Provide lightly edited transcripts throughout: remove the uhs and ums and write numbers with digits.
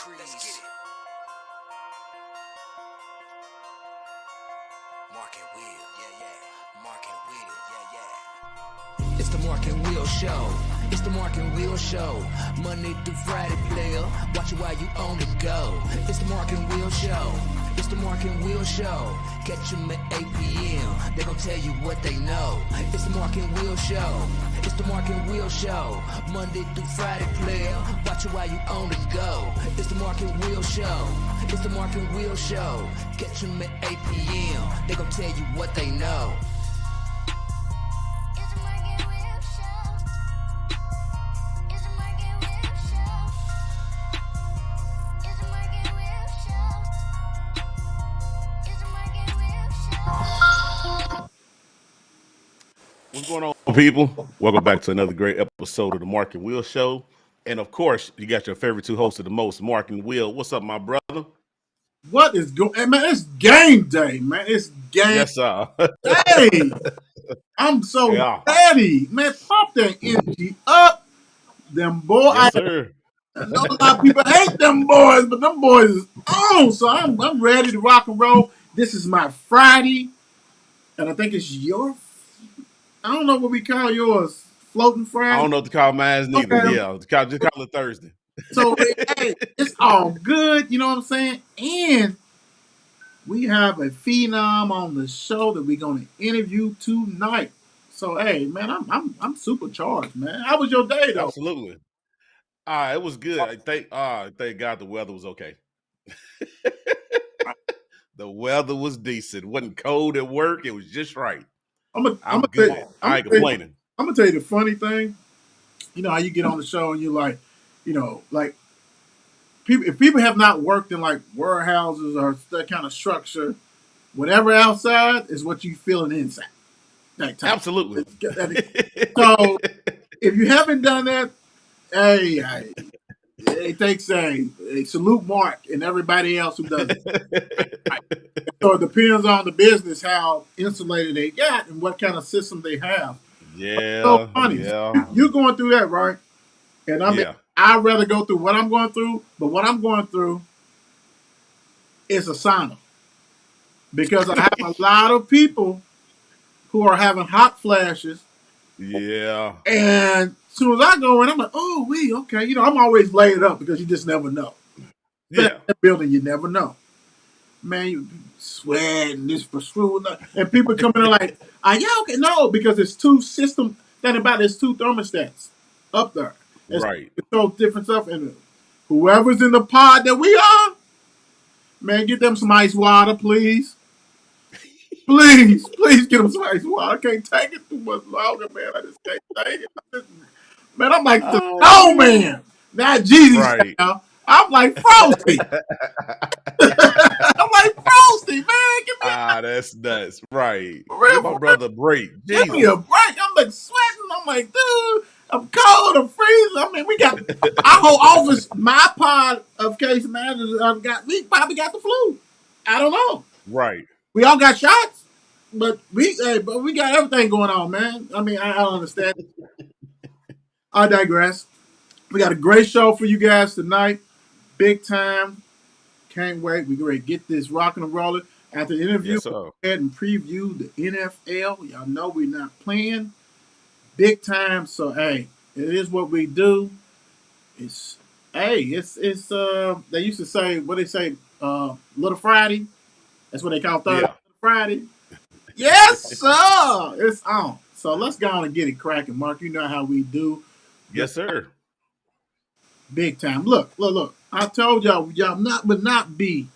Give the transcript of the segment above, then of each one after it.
crease. Let's get it. Mark and Will, yeah. Mark and Will, yeah. It's the Mark and Will Show. It's the Mark and Will Show. Monday through Friday, player. Watch it while you on the go. It's the Mark and Will Show. It's the Mark and Will Show. Catch them at 8 p.m. They gon' tell you what they know. It's the Mark and Will Show. It's the Mark and Will Show. Monday through Friday, player. Watch it while you on the go. It's the Mark and Will Show. It's the Mark and Will Show. Catch them at 8 p.m. They gon' tell you what they know. What's going on, people? Welcome back to another great episode of the Mark and Will Show. And of course, you got your favorite two hosts of the most, Mark and Will. What's up, my brother? What is going on? Man, it's game day, man. It's game Yes, sir. day. I'm so ready. Man, pop that energy up. Them boys. Yes, sir. I know a lot of people hate them boys, but them boys is on. So I'm ready to rock and roll. This is my Friday. And I think it's your, I don't know what we call yours. Floating Friday? I don't know what to call mine neither. Okay. Yeah, just call it Thursday. So, hey, it's all good. You know what I'm saying? And we have a phenom on the show that we're going to interview tonight. So, hey, man, I'm supercharged, man. How was your day, though? Absolutely. It was good. Thank God the weather was okay. The weather was decent. It wasn't cold at work. It was just right. I'm good. I ain't complaining. I'm gonna tell you the funny thing. You know how you get on the show and you're like, you know, like people. If people have not worked in like warehouses or that kind of structure, whatever outside is what you feeling inside. Absolutely. So if you haven't done that, hey, it takes a salute Mark and everybody else who does it. Right. So it depends on the business how insulated they got and what kind of system they have. Yeah. So funny. Yeah. You're going through that, right? And I'd rather go through what I'm going through, but what I'm going through is a sauna. Because I have a lot of people who are having hot flashes. Yeah. And as soon as I go in, I'm like, oh, okay. You know, I'm always laid up because you just never know. Yeah. That building, you never know. Man, you sweating, this for screwing up. And people come in like, are y'all okay? No, because there's two systems. There's two thermostats up there. Right. Control different stuff. And whoever's in the pod that we are, man, get them some ice water, please. Please get them some ice water. I can't take it too much longer, man. I just can't take it. Man, I'm like the snowman. Not Jesus right. Now. I'm like Frosty. I'm like Frosty, man. Give me that's nuts. Right. Give my brother a break. Give me a break. I'm like sweating. I'm like, dude, I'm cold. I'm freezing. I mean, we got our whole office, my pod of case managers, we probably got the flu. I don't know. Right. We all got shots, but we got everything going on, man. I mean, I don't understand. I digress. We got a great show for you guys tonight. Big time. Can't wait. We're going to get this rocking and rolling. After the interview, we'll go ahead and preview the NFL. Y'all know we're not playing. Big time. So, hey, it is what we do. They used to say, what they say, Little Friday. That's what they call Thursday, Little Friday. Yes, sir. It's on. So let's go on and get it cracking, Mark. You know how we do. Yes, sir. Big time. Look. I told y'all would not be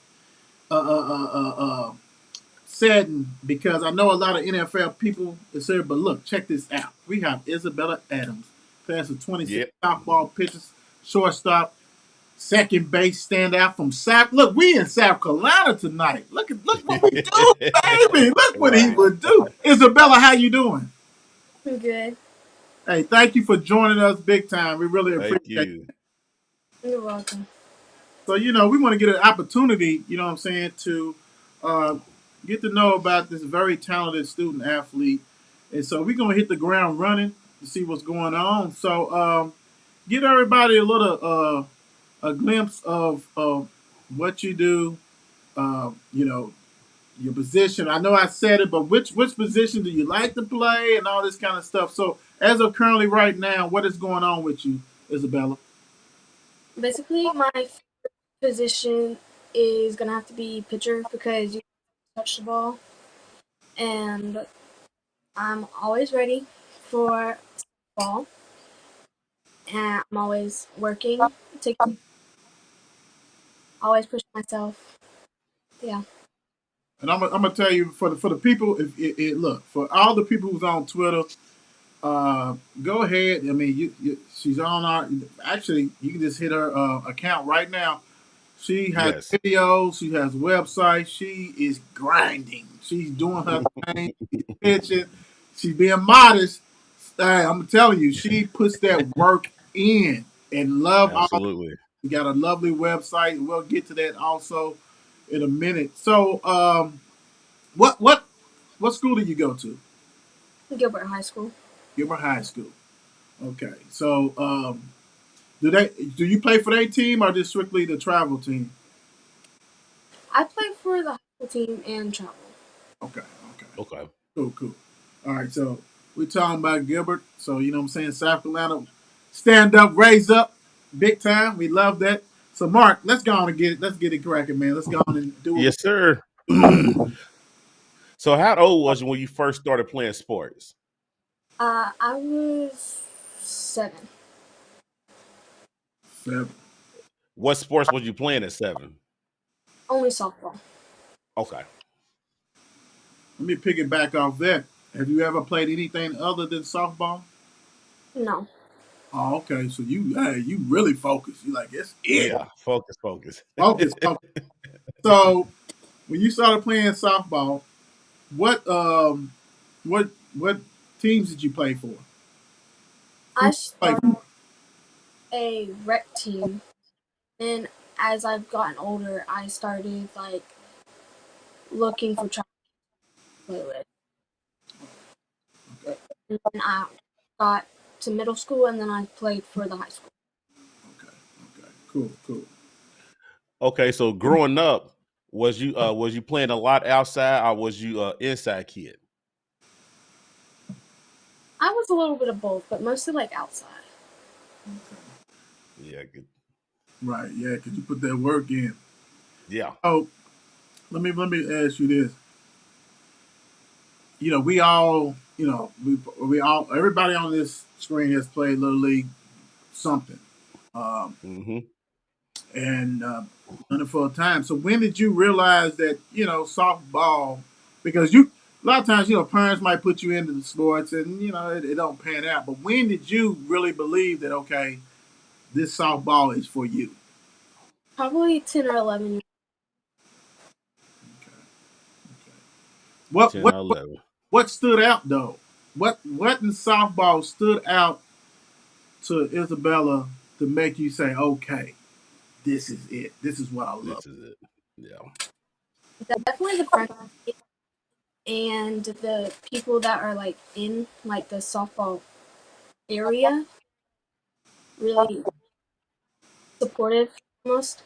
saddened because I know a lot of NFL people is here, but look, check this out. We have Izabella Adams, class of 26 softball pitchers, shortstop, second base standout from South. Look, we in South Carolina tonight. Look what we do, baby. Look what he would do. Izabella, how you doing? I'm good. Hey, thank you for joining us big time. We really appreciate it. You're welcome. So, you know, we want to get an opportunity, you know what I'm saying, to get to know about this very talented student athlete. And so we're going to hit the ground running to see what's going on. So give everybody a little a glimpse of what you do. You know, your position. I know I said it, but which position do you like to play and all this kind of stuff. So as of currently right now, what is going on with you, Izabella? Basically, my position is gonna have to be pitcher because you touch the ball, and I'm always ready for ball, and I'm always working, taking, always pushing myself. Yeah, And I'm gonna tell you for the people, if look for all the people who's on Twitter, go ahead. I mean, she's on our. Actually, you can just hit her account right now. She has Yes. videos. She has websites. She is grinding. She's doing her thing. She's pitching. She's being modest. Hey, I'm telling you, she puts that work in and love all. Absolutely. We got a lovely website. We'll get to that also in a minute. So, what what what school did you go to? Gilbert High School. Gilbert High School. Okay. So, do you play for their team or just strictly the travel team? I play for the high school team and travel. Okay. Okay. Okay. Cool. Cool. All right. So we're talking about Gilbert. So you know what I'm saying, South Carolina, stand up, raise up, big time. We love that. So Mark, let's go on and get it. Let's get it cracking, man. Let's go on and do Yes, it. sir. So how old was you when you first started playing sports? I was 7. Seven. What sports was you playing at 7? Only softball. Okay. Let me pick it back off that. Have you ever played anything other than softball? No, Oh, okay. So you really focus. You like it's it. Yeah. Focus, focus. Focus, focus. So when you started playing softball, what what teams did you play for? Who I did you play started for? a rec team, and as I've gotten older, I started like looking for track to play with. Okay, And then I got to middle school, and then I played for the high school. okay, okay. Cool, cool. Okay. So growing up, was you playing a lot outside or was you inside kid? I was a little bit of both, but mostly like outside. Okay. Yeah. Good. Right, yeah, because you put that work in. Yeah. Oh, let me ask you this. You know, we all, we all, everybody on this screen has played little league something. Um, Hmm. and done it for a time. So when did you realize that softball? Because you a lot of times parents might put you into the sports and it don't pan out. But when did you really believe that okay, this softball is for you? Probably 10 or 11. Okay, okay. What 10 what or what 11. what stood out though? What in softball stood out to Isabella to make you say, okay, this is it. This is what I love. This is it. Yeah. Definitely the friends and the people that are like in like the softball area, really supportive almost,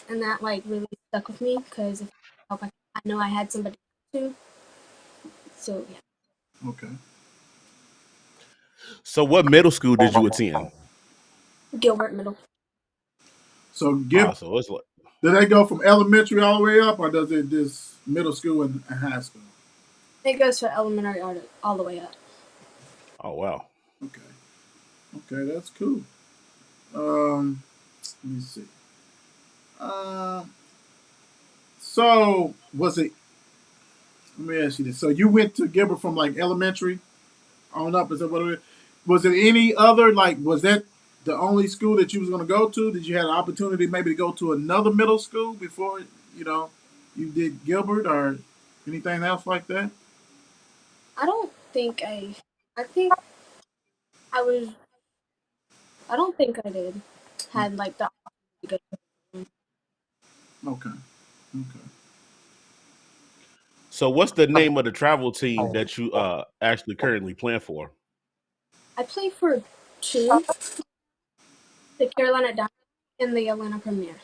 and that like really stuck with me because if I help, I know I had somebody to. So yeah, Okay. So what middle school did you attend? Gilbert Middle. So give So it's like, Do they go from elementary all the way up, or does it just middle school and high school? It goes to elementary all the way up. oh wow. Okay, okay, that's cool. Um, let me see. Uh, so was it? Let me ask you this. So you went to Gilbert from like elementary on up. Is that what it is? Was it any other like? Was that the only school that you was going to go to? Did you have an opportunity maybe to go to another middle school before you know you did Gilbert or anything else like that? I don't think I think I was. I don't think I did. Had like the opportunity to go. Okay, okay. So what's the name of the travel team that you actually currently playing for? I played for two, the Carolina Diamondbacks. in the Atlanta Premier.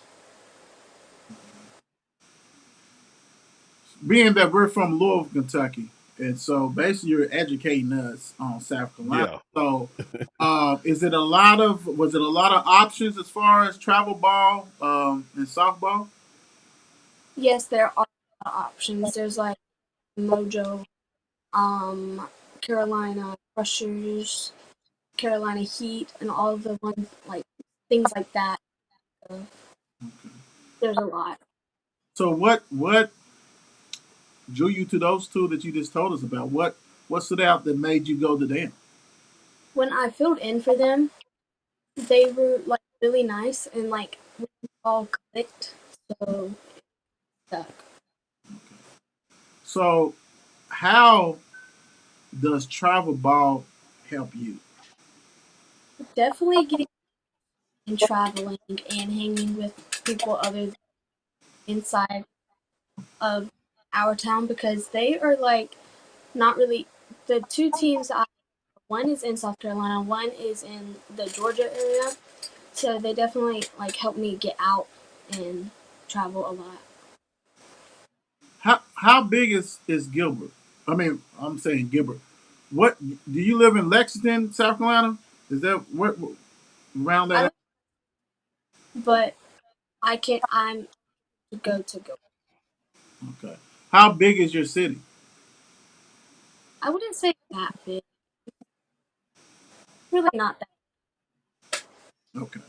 Being that we're from Louisville, Kentucky, and so basically you're educating us on South Carolina. Yeah. So, was it a lot of options as far as travel ball and softball? Yes, there are options. There's like Mojo, um, Carolina Crushers, Carolina Heat, and all of the ones like things like that. So there's a lot. So what drew you to those two that you just told us about? What stood out that made you go to them? When I filled in for them, they were like really nice and like we all clicked. So stuck. So how does travel ball help you? Definitely getting and traveling and hanging with people other than inside of our town because they are like not really the two teams one is in South Carolina, one is in the Georgia area. So they definitely like help me get out and travel a lot. How big is Gilbert? I mean, I'm saying Gilbert. What do you live in Lexington, South Carolina? Is that what around I that? but I can I'm to go. Okay. How big is your city? I wouldn't say that big. Really not that. Okay.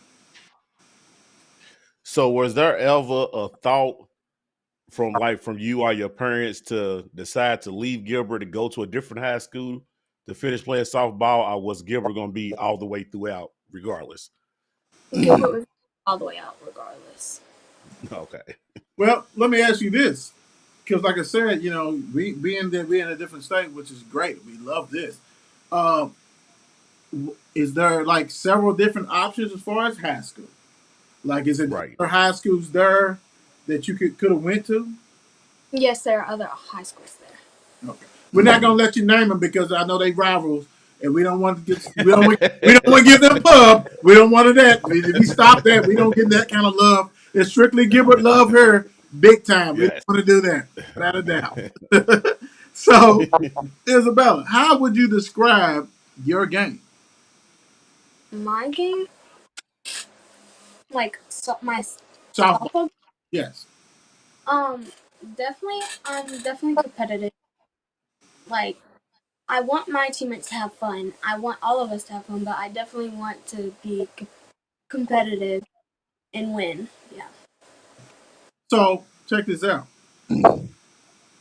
So was there ever a thought from you or your parents to decide to leave Gilbert to go to a different high school to finish playing softball, or was Gilbert going to be all the way throughout, regardless? Gilbert was all the way out regardless. Okay. Well, let me ask you this, because like I said, we being that we're in a different state, which is great. We love this. Uh, is there like several different options as far as high school? Like, is it Right. other high schools there that you could have went to? Yes, there are other high schools there. Okay. We're not gonna let you name them because I know they rivals, and we don't want to get we don't want to give them pub. We don't want that. If we stop that, we don't get that kind of love. It's strictly Gilbert love her big time. We don't Yes. want to do that without a doubt. So, Izabella, how would you describe your game? My game, like my Softball, softball, yes. um, I'm definitely competitive. Like I want my teammates to have fun. I want all of us to have fun, but I definitely want to be competitive and win. Yeah. So, check this out, and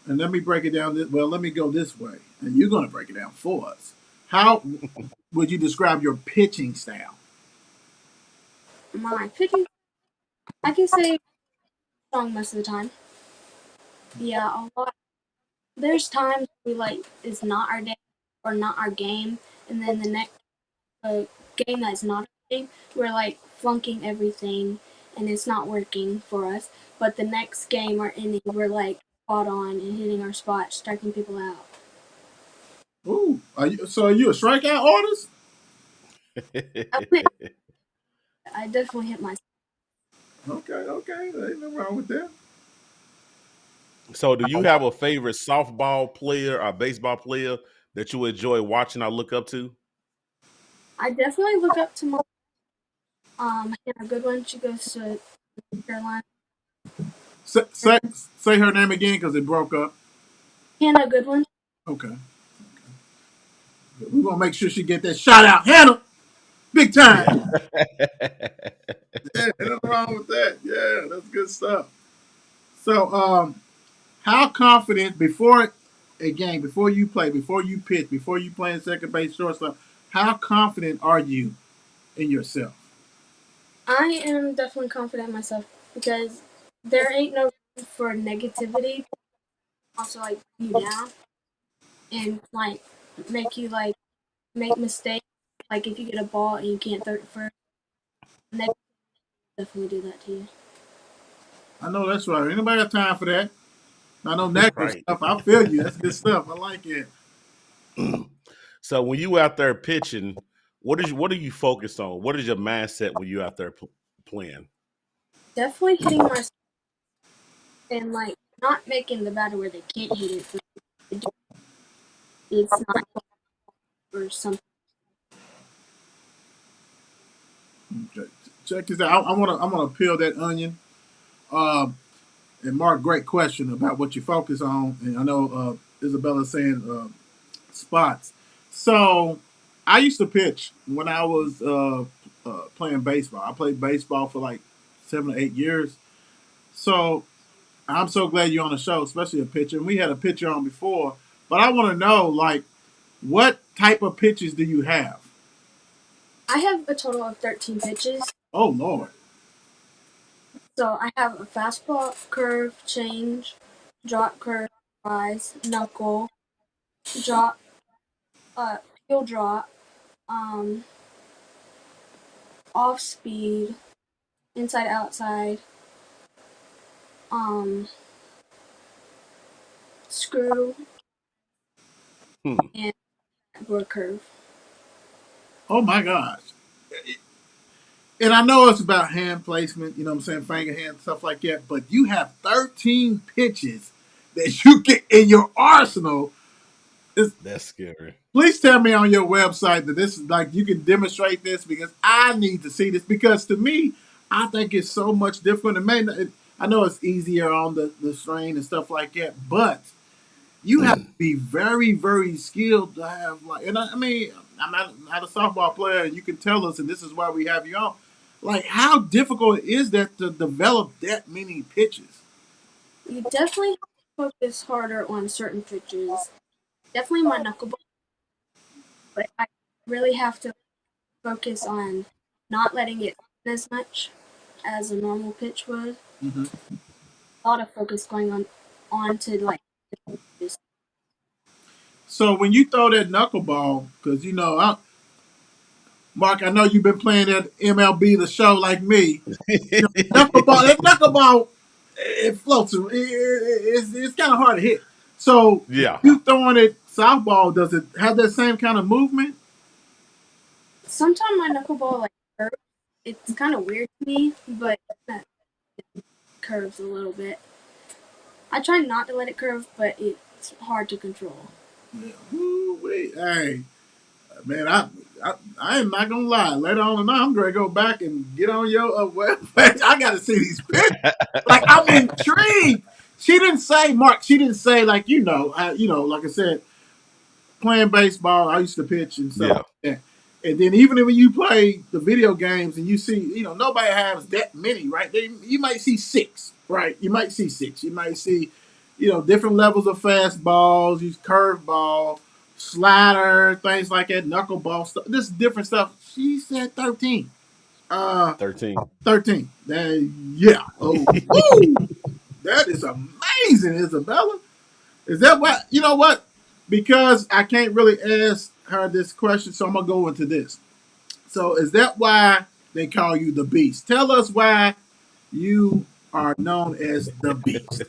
let me break it down. Well, let me go this way, and you're gonna break it down for us. How would you describe your pitching style? My pitching, I can say strong most of the time. Yeah, a lot. There's times we like it's not our day or not our game, and then the next game that's not our game, we're like flunking everything, and it's not working for us. But the next game or inning, we're like spot on and hitting our spot, striking people out. Ooh, are you a strikeout artist? I, wouldn't- I definitely hit my. Okay, okay, there ain't nothing wrong with that. So do you have a favorite softball player or baseball player that you enjoy watching or look up to? I definitely look up to my Hannah Goodwin. She goes to Carolina. Say her name again because it broke up. Hannah Goodwin. Okay, we're gonna make sure she get that shout out, Hannah, big time. Yeah, ain't nothing wrong with that. Yeah, that's good stuff. So, how confident before a game, before you play, before you pitch, before you play in second base, shortstop, how confident are you in yourself? I am definitely confident in myself because there ain't no room for negativity. Also, like bring you down and like make you like make mistakes. Like if you get a ball and you can't throw it first, negative definitely do that to you. I know that's right. Anybody got time for that? I know negative Right. stuff. I feel you. That's good stuff. I like it. So when you out there pitching, what are you focused on? What is your mindset when you out there playing? Definitely hitting my and like not making the batter where they can't hit it, but it's not or something. Okay. Check this out. I'm gonna peel that onion. Um, and Mark, great question about what you focus on. And I know Isabella's saying spots. So I used to pitch when I was playing baseball. I played baseball for like 7 or 8 years. So I'm so glad you're on the show, especially a pitcher. And we had a pitcher on before, but I want to know like what type of pitches do you have? I have a total of 13 pitches. Oh Lord. So I have a fastball, curve, change, drop, curve, rise, knuckle, drop, peel drop, um, off speed, inside outside, um, screw, Hmm. and backboard curve. Oh my gosh. And I know it's about hand placement, you know what I'm saying, finger hand, stuff like that, but you have 13 pitches that you get in your arsenal. That's scary. Please tell me on your website that this is like you can demonstrate this because I need to see this because to me, I think it's so much different. I know it's easier on the strain and stuff like that, but you have to be very, very skilled to have like, and I mean, I'm not a softball player, and you can tell us, and this is why we have you on. Like, how difficult is that to develop that many pitches? You definitely focus harder on certain pitches. Definitely my knuckleball, but I really have to focus on not letting it spin as much as a normal pitch would. Hmm. A lot of focus going on to like just So when you throw that knuckleball, because Mark, I know you've been playing that MLB the show like me. That knuckleball, it floats. It's kind of hard to hit. So Yeah. you throwing it softball, does it have that same kind of movement? sometimes my knuckleball like curves. It's kind of weird to me, but that curves a little bit. I try not to let it curve, but it's hard to control. Woo-wee. Hey, man, I am not gonna lie. Later on tonight, I'm gonna go back and get on your webpage. I got to see these pictures. Like I'm intrigued. She didn't say, Mark. She didn't say like like I said, playing baseball. I used to pitch and stuff Yeah. like that. And then even when you play the video games and you see, nobody has that many, right? You might see six, right? You might see six. You might see, different levels of fastballs, use curveball, slider, things like that, knuckleball stuff. This different stuff. She said 13. Uh, 13. 13. Yeah. Oh, woo! That is amazing, Isabella. Is that what you know what? Because I can't really ask her this question, so I'm gonna go into this. So is that why they call you the Beast? Tell us why you are known as the Beast.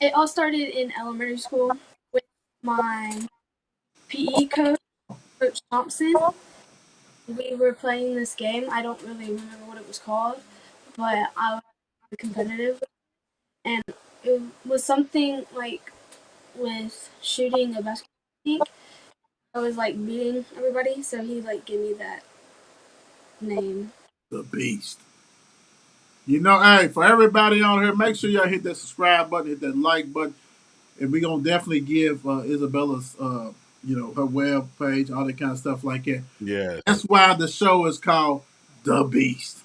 It all started in elementary school with my PE coach, Coach Thompson. We were playing this game. I don't really remember what it was called, but I was competitive, and it was something like with shooting a basketball. I think I was like beating everybody, so he like gave me that name. The Beast. Hey, for everybody on here, make sure y'all hit that subscribe button, hit that like button, and we're gonna definitely give Isabella's her web page, all that kind of stuff like that. Yes. That's why the show is called The Beast.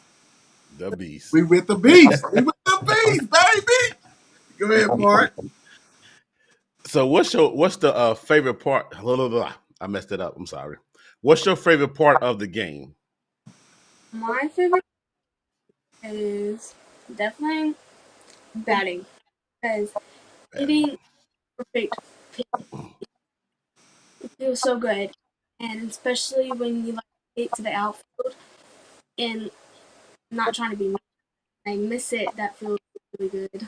The beast. We with the Beast. We with the Beast, baby. Go ahead, Mark. So what's the favorite part? Blah, blah, blah. I messed it up. I'm sorry. What's your favorite part of the game? My favorite is definitely batting because hitting perfect pitch feels so good, and especially when you like hit to the outfield and not trying to be. I miss it. That feels really good.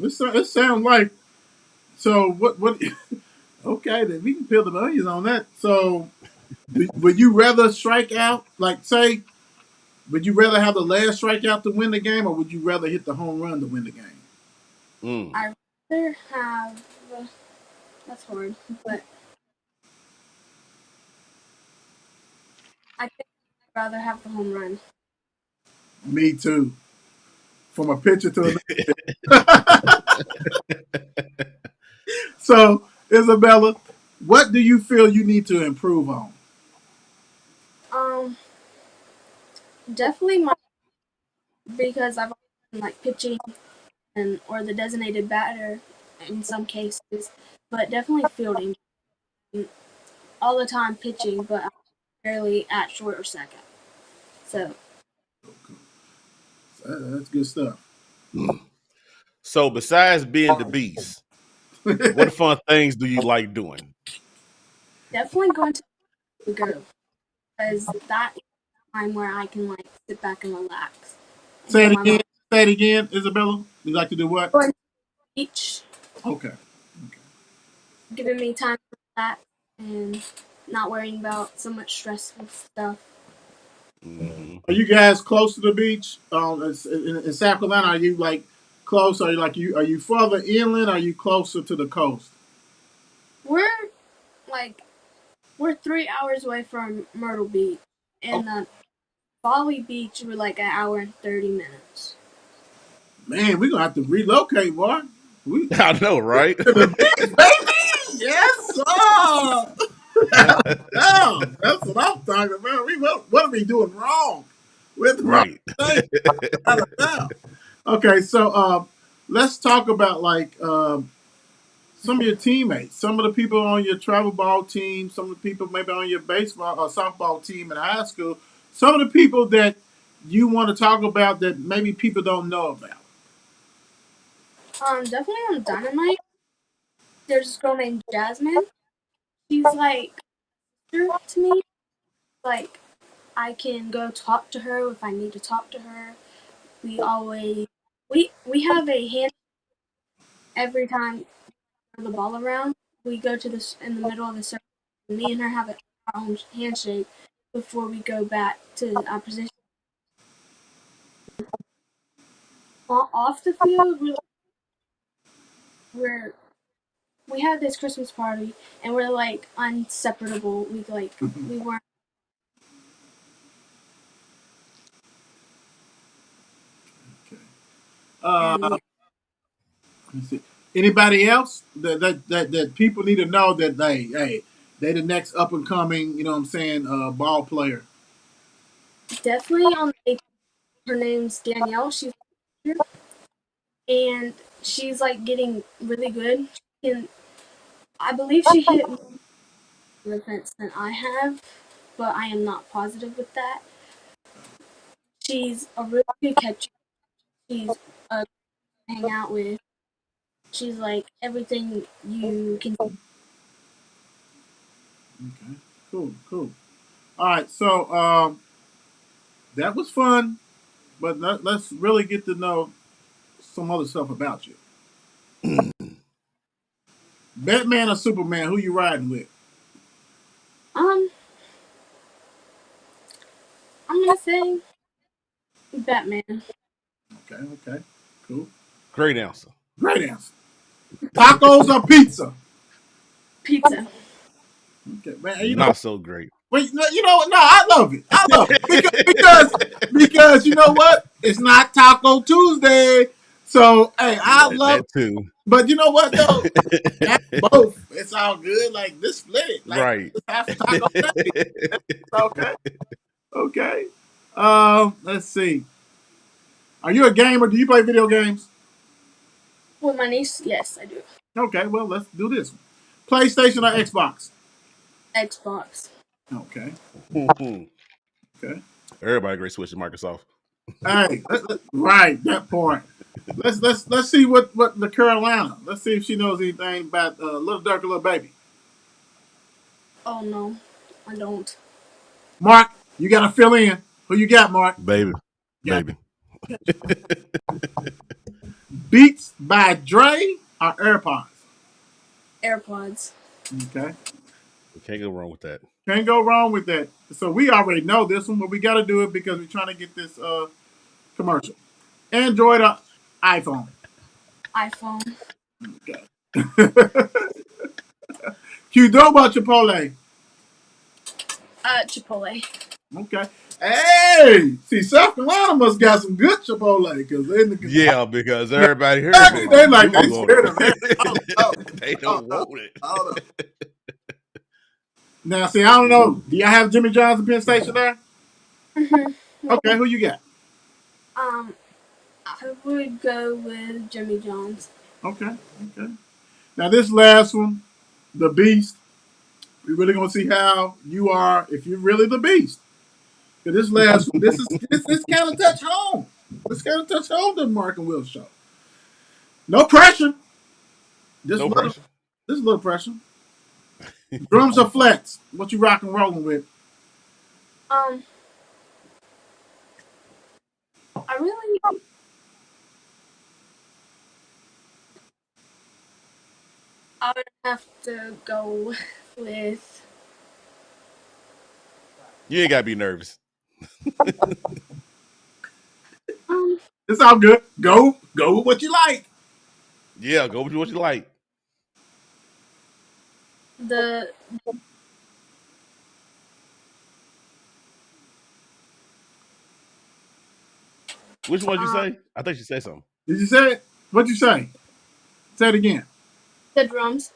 It sounds like so. What? Okay, then we can peel the onions on that. So, would you rather strike out? Like, say Would you rather have the last strikeout to win the game, or would you rather hit the home run to win the game? I'd rather have. That's hard, but I think I'd rather have the home run. Me too. From a pitcher to another. So, Izabella, what do you feel you need to improve on? Um, definitely my because I've always been like pitching and or the designated batter in some cases, but definitely fielding all the time pitching, but I'm barely at short or second. So That's good stuff. So besides being the beast, what fun things do you like doing? definitely going to the go because that is the time where I can like sit back and relax and Say get it my again. mind. Say it again, Isabella. You like to do what? Going to the beach, Okay. giving me time to relax and not worrying about so much stressful stuff. Mm-hmm. Are you guys close to the beach? In South Carolina, are you like close? Are you further inland? Or are you closer to the coast? We're like we're 3 hours away from Myrtle Beach, Oh, and the Folly Beach we're like an hour and 30 minutes. man, we're gonna have to relocate, boy. We I know, right? to the beach, baby. Yes, sir. That's what I'm talking about. What are we doing wrong? We're the wrong Right. thing. Okay, so let's talk about like some of your teammates, some of the people on your travel ball team, some of the people maybe on your baseball or softball team in high school, some of the people that you want to talk about that maybe people don't know about. Definitely on Dynamite. There's this girl named Jasmine. She's like sister to me. Like I can go talk to her if I need to talk to her. We always we have a hand every time we throw the ball around. We go to this in the middle of the circle. Me and her have our own handshake before we go back to our position. Off the field, we're we had this Christmas party and we're like inseparable. We weren't. Okay. Uh, And yeah, let's see. Anybody else that people need to know that they the next up and coming, you know what I'm saying, ball player. definitely on the her name's Danielle. She's a teacher, and she's like getting really good. And I believe she hit more defense than I have, but I am not positive with that. She's a really good catcher. She's a to hang out with. She's like everything you can. Okay, cool, cool. All right, so that was fun, but let's really get to know some other stuff about you. Batman or Superman? Who you riding with? Um, I'm gonna say Batman. Okay, okay, cool, Great answer. great answer. Tacos or pizza? Pizza. Okay, man. Not so great. Wait, you know what? No, I love it. I love it because you know what? It's not Taco Tuesday, so hey, I love. That too. But you know what though? Have both. It's all good. Like this split it. Like Right. just have Taco Day. Okay. Okay. Let's see. Are you a gamer? Do you play video games? With my niece, yes, I do. Okay, well, let's do this one. PlayStation or Xbox? Xbox. Okay. Okay. Everybody great switch to Microsoft. Hey, right, that part. Let's see what the Carolina. Let's see if she knows anything about Little Dirk, Little Baby. Oh no, I don't. Mark, you got to fill in. Who you got, Mark? Baby. Got Baby. Beats by Dre or AirPods? AirPods. Okay. Can't go wrong with that. Can't go wrong with that. So we already know this one, but we got to do it because we're trying to get this commercial. Android or iPhone? iPhone. Okay. Qdoba Chipotle? Chipotle. Okay. Hey, see, South Carolina must got some good Chipotle because they in the Yeah, because everybody heard they that like they Google on scared of it. it. They don't want it. Hold up. Now, see, I don't know. Do y'all have Jimmy John's in Penn Station there? Okay, who you got? I would go with Jimmy John's. Okay. Now this last one, the Beast. We're really gonna see how you are if you're really the Beast. This last one, this kind of touch home. This kind of touch home the Mark and Will show. No pressure. Just No little, pressure. just a little pressure. Drums or flats? What you rock and rolling with? I really I would have to go with You ain't gotta be nervous. It's all good. Go with what you like. Yeah, go with what you like. the Which one you say? I think she said something. Did you say it? What'd you say? Say it again. the drums.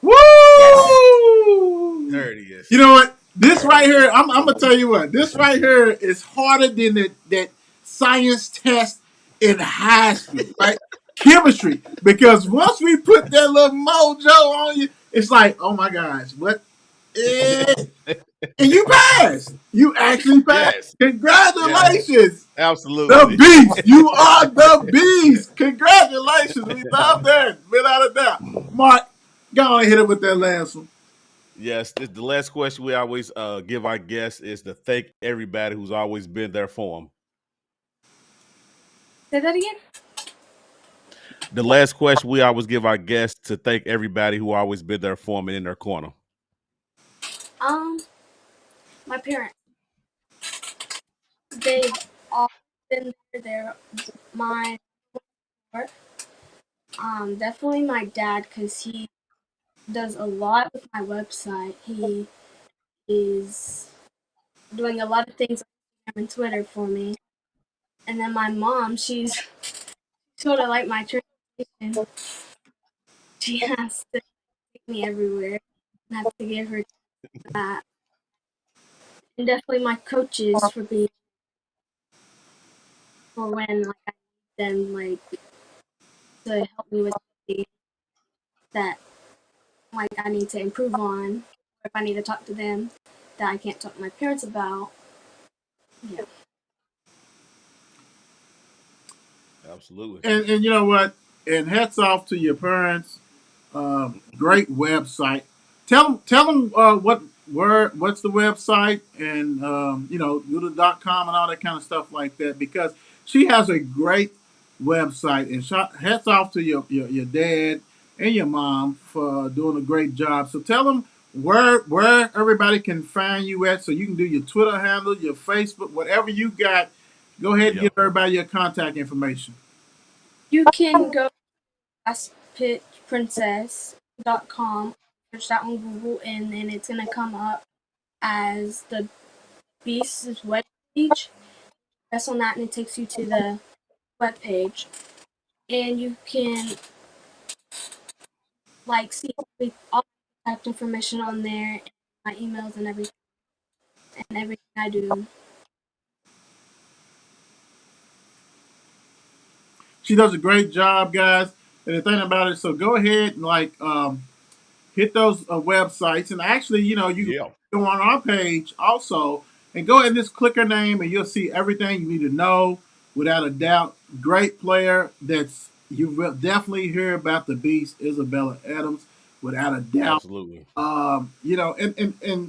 Woo! Yes. There it is. You know what? This right here, I'm gonna tell you what. This right here is harder than that science test in high school, right? Chemistry, because once we put that little mojo on you, it's like, oh my gosh, what? Eh. And you passed. You actually passed. Yes. Congratulations. The Absolutely. Beast. You are the Beast. Congratulations. We love that. Without a doubt. Mark, go on and hit it with that last one. Yes, the last question we always give our guests is to thank everybody who's always been there for them. Say that again. The last question we always give our guests to thank everybody who always been there for them and in their corner. My parents. They've all been there. They're my definitely my dad because he does a lot with my website. He is doing a lot of things on Instagram and Twitter for me. And then my mom, she's sort of like my translation. She has to take me everywhere. I have to give her that. And definitely my coaches for being for when like I need them like to help me with things that like I need to improve on, or if I need to talk to them that I can't talk to my parents about. Yeah. Absolutely. And you know what? And hats off to your parents. Great website. Tell them what's the website and do the .com and all that kind of stuff like that because she has a great website and hats off to your dad and your mom for doing a great job. So tell them where everybody can find you at so you can do your Twitter handle, your Facebook, whatever you got. Go ahead and Yeah. give everybody your contact information. You can go to lastpitchprincess.com, search that on Google, and then it's gonna come up as the Beast's web page. Press on that, and it takes you to the web page, and you can like see all my contact information on there, my emails and everything I do. She does a great job, guys. And the thing about it, so go ahead and hit those websites, and actually, you can Yeah. go on our page also, and go ahead and just click her name, and you'll see everything you need to know. Without a doubt, great player. That's you will definitely hear about the Beast, Izabella Adams. Without a doubt. Absolutely. And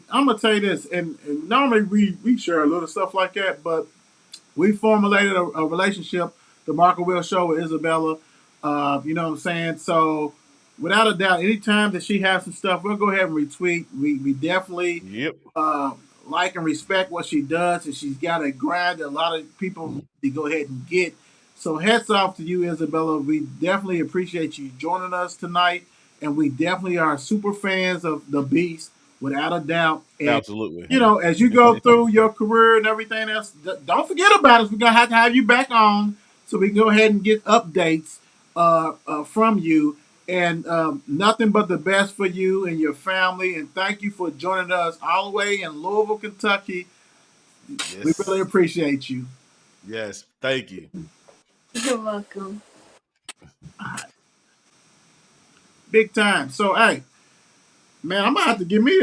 I'm gonna tell you this, and normally we share a little stuff like that, but we formulated a relationship, the Mark and Will show with Izabella. You know what I'm saying? So without a doubt, anytime that she has some stuff, we'll go ahead and retweet. We definitely Yep. uh, like and respect what she does, and she's got a grind that a lot of people need to go ahead and get. So hats off to you, Izabella. We definitely appreciate you joining us tonight, and we definitely are super fans of the Beast, without a doubt. And Absolutely. you know, as you go through your career and everything else, don't forget about us. We're gonna have to have you back on so we can go ahead and get updates from you. And nothing but the best for you and your family. And thank you for joining us all the way in Louisville, Kentucky. We really Yes. appreciate you. Yes. Thank you. You're welcome. Big time. So hey, man, I'm gonna have to give me